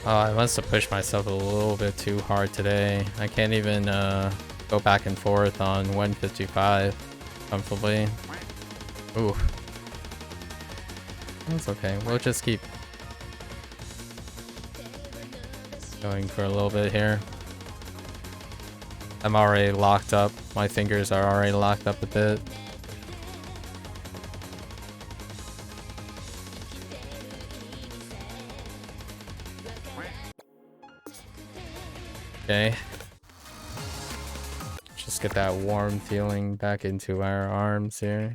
Oh, I must have pushed myself a little bit too hard today. I can't even go back and forth on 155 comfortably. Ooh. That's okay. We'll just keep going for a little bit here. I'm already locked up. My fingers are already locked up a bit. Okay. Just get that warm feeling back into our arms here.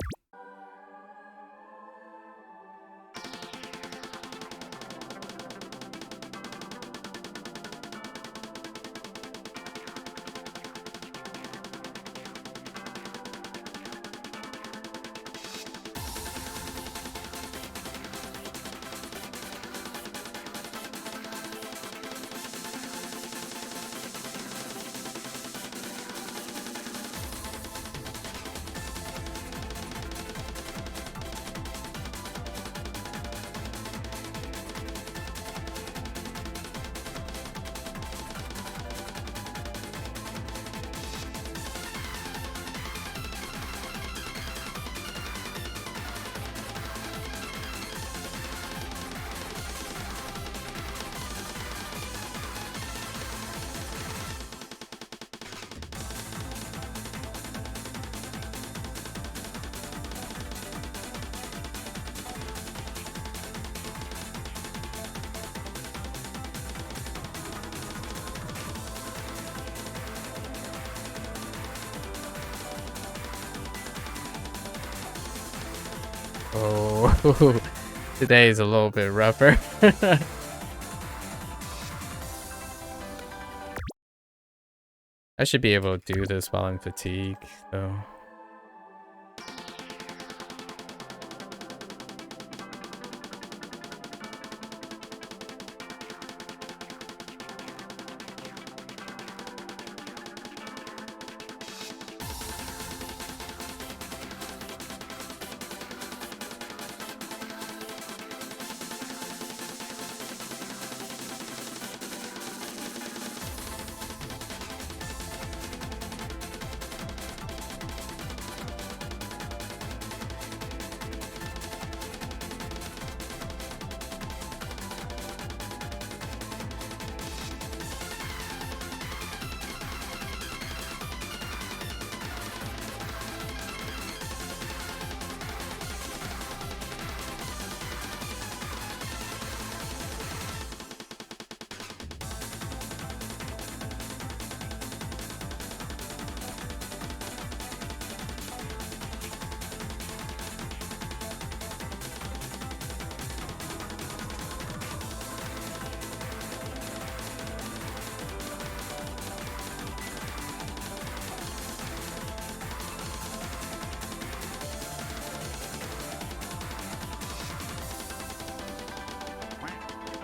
Oh, today is a little bit rougher. I should be able to do this while I'm fatigued, though.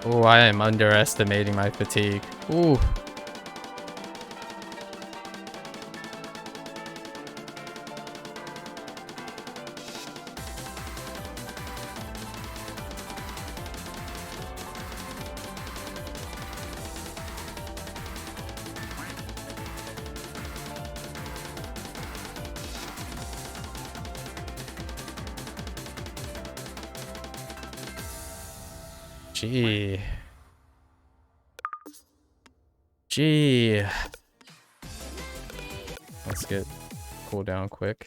Oh, I am underestimating my fatigue. Ooh. Gee. Gee. Let's get cool down quick.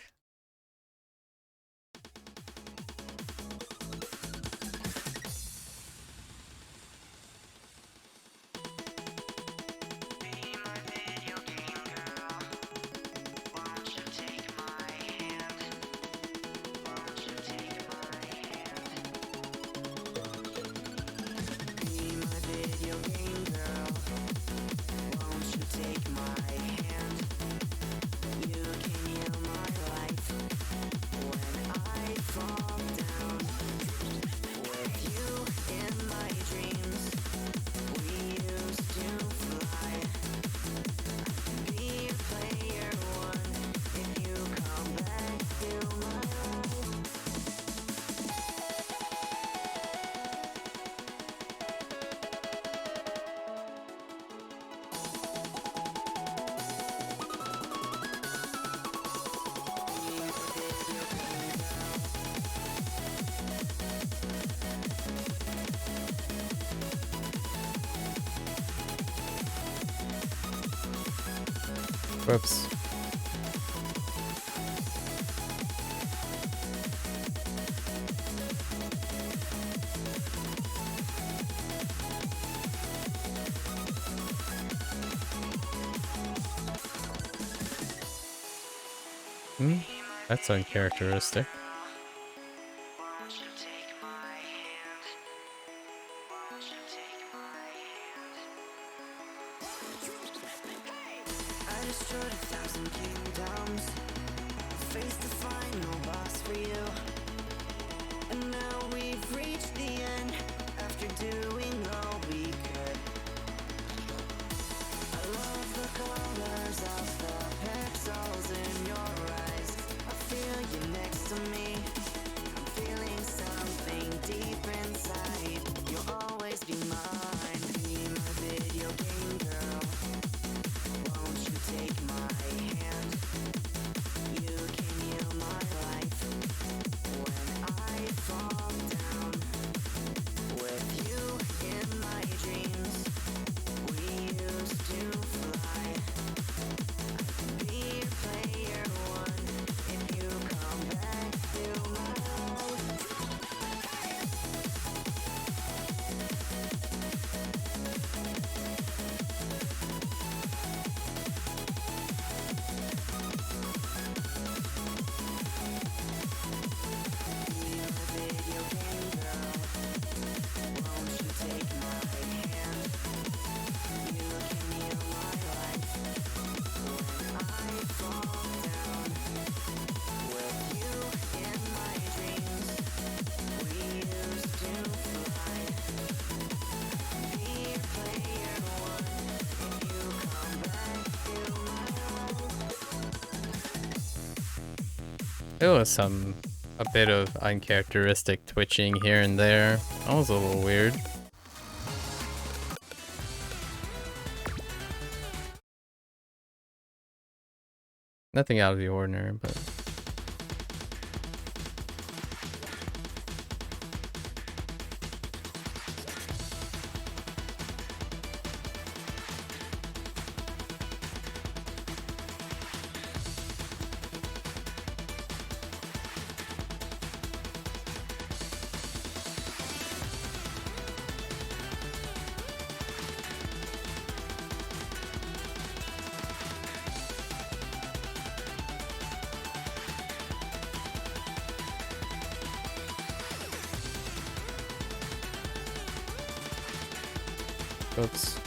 Whoops. That's uncharacteristic. I destroyed 1,000 kingdoms, faced the final boss for you, and now we've reached the end after doing all we could. I love the colors of the pixels in your eyes. I feel you next to me. I'm feeling something deep inside. You'll always be mine. Be my video game girl. Won't you take my hand? You can heal my life when I fall down. With you in my dreams, we used to fly. I can be your player one if you come back to my world. Be my video game girl. Won't you take my hand? You can heal my life when I fall down. With you in my dreams, we used to fly. Be your player one if you come back to my world. There was a bit of uncharacteristic twitching here and there. That was a little weird. Nothing out of the ordinary, but oops.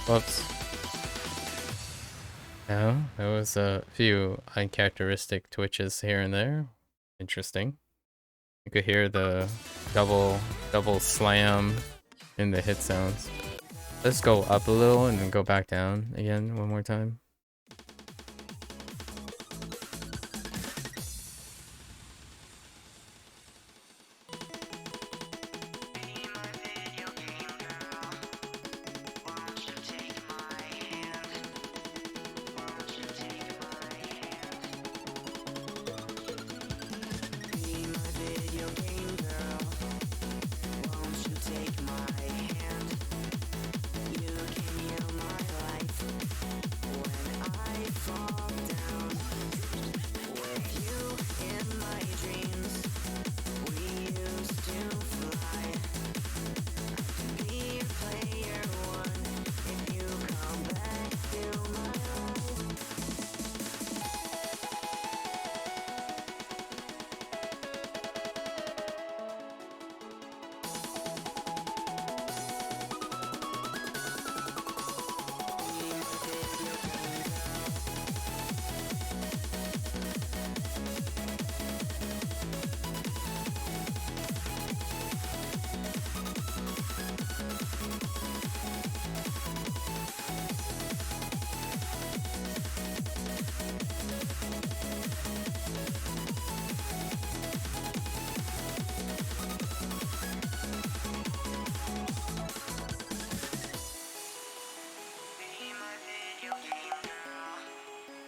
Whoops. No, there was a few uncharacteristic twitches here and there. Interesting. You could hear the double slam in the hit sounds. Let's go up a little and then go back down again one more time. When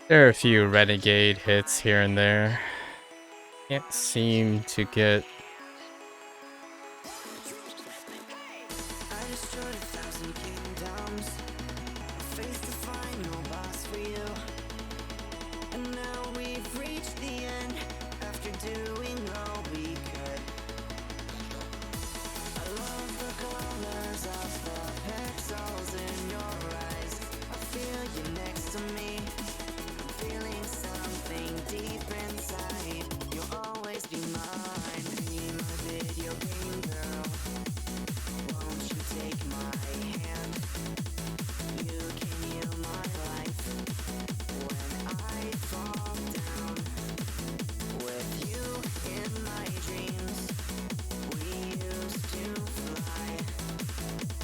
There are a few renegade hits here and there. Can't seem to get... I destroyed 1,000 kingdoms. Face the final boss for you. And now we've reached the end after doing all we could. I love the colors of the pixels in your eyes. I feel you next to me. I'm feeling something deep inside. You'll always be mine. Be my video game girl. Won't you take my hand? You can heal my life when I fall down. With you in my dreams, we used to fly.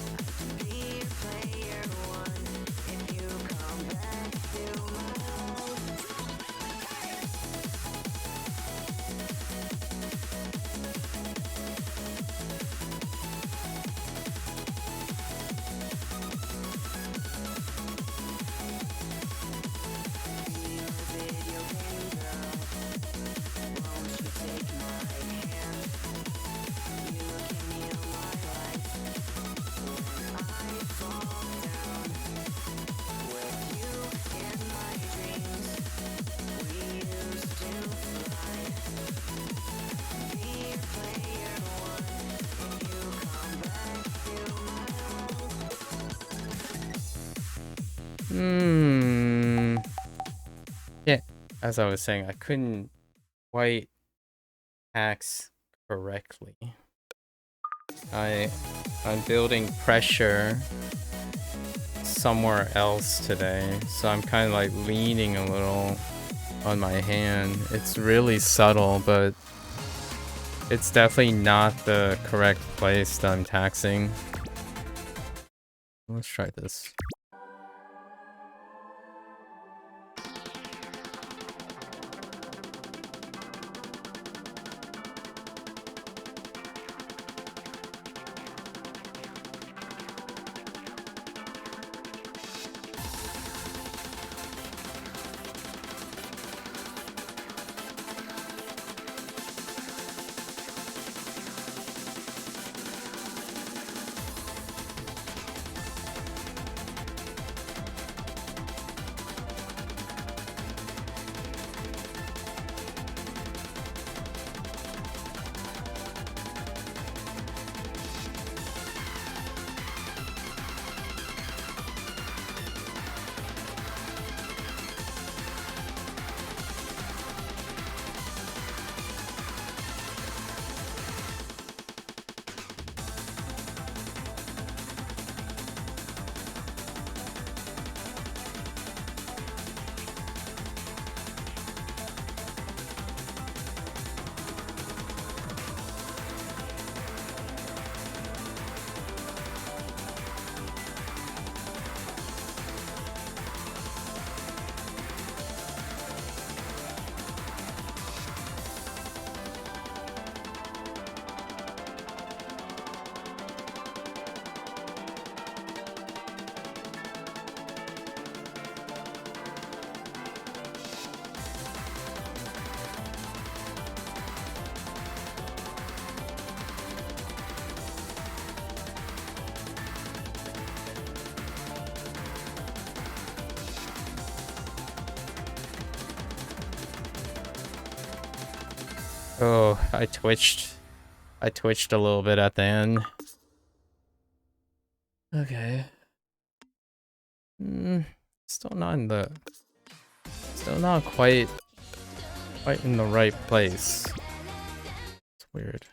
I can be your player one if you come back to my life. Be my video game girl. Won't you take my hand? You can heal my life when I fall down. With you in my dreams, we used to fly. Be your player one if you come back to my life. Yeah, as I was saying, I couldn't quite axe correctly. I'm building pressure somewhere else today, so I'm kind of like leaning a little on my hand. It's really subtle, but it's definitely not the correct place that I'm taxing. Let's try this. Oh, I twitched. I twitched a little bit at the end. Okay. Still not in the... Still not quite in the right place. It's weird.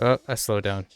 Oh, I slowed down.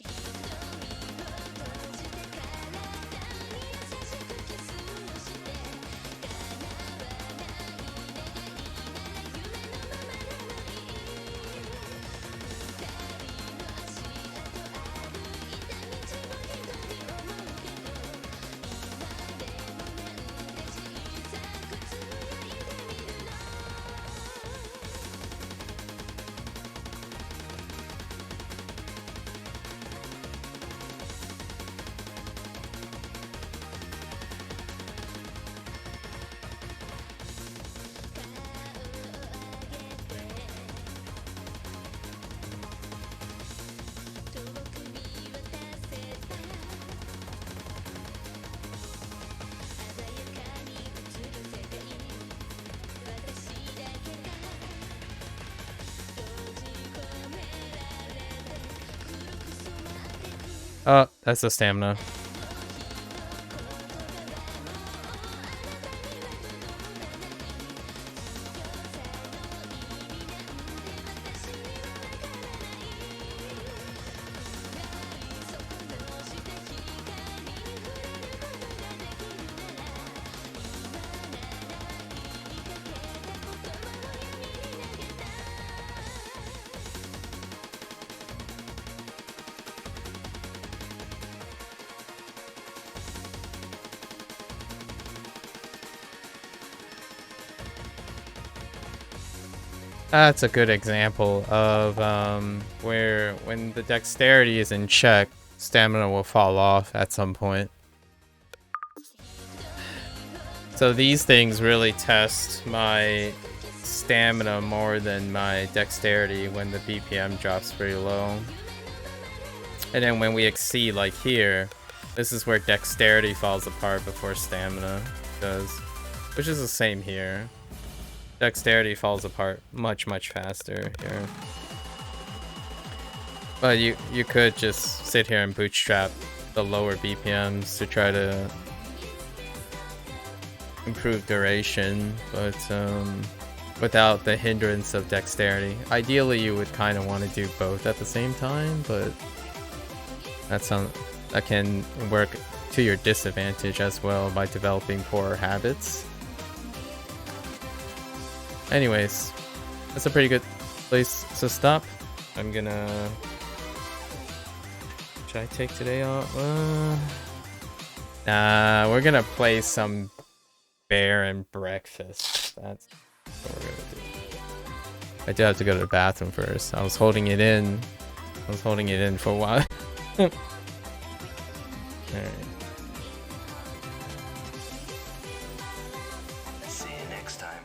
Oh, that's the stamina. That's a good example of where when the dexterity is in check, stamina will fall off at some point. So these things really test my stamina more than my dexterity when the BPM drops pretty low. And then when we exceed, like here, this is where dexterity falls apart before stamina does, which is the same here. Dexterity falls apart much faster here. But you could just sit here and bootstrap the lower BPMs to try to improve duration, but without the hindrance of dexterity. Ideally, you would kind of want to do both at the same time, but that can work to your disadvantage as well by developing poorer habits. Anyways, that's a pretty good place to stop. I'm gonna... Should I take today off? Nah, we're gonna play some Bear and Breakfast. That's what we're gonna do. I do have to go to the bathroom first. I was holding it in. For a while. Alright.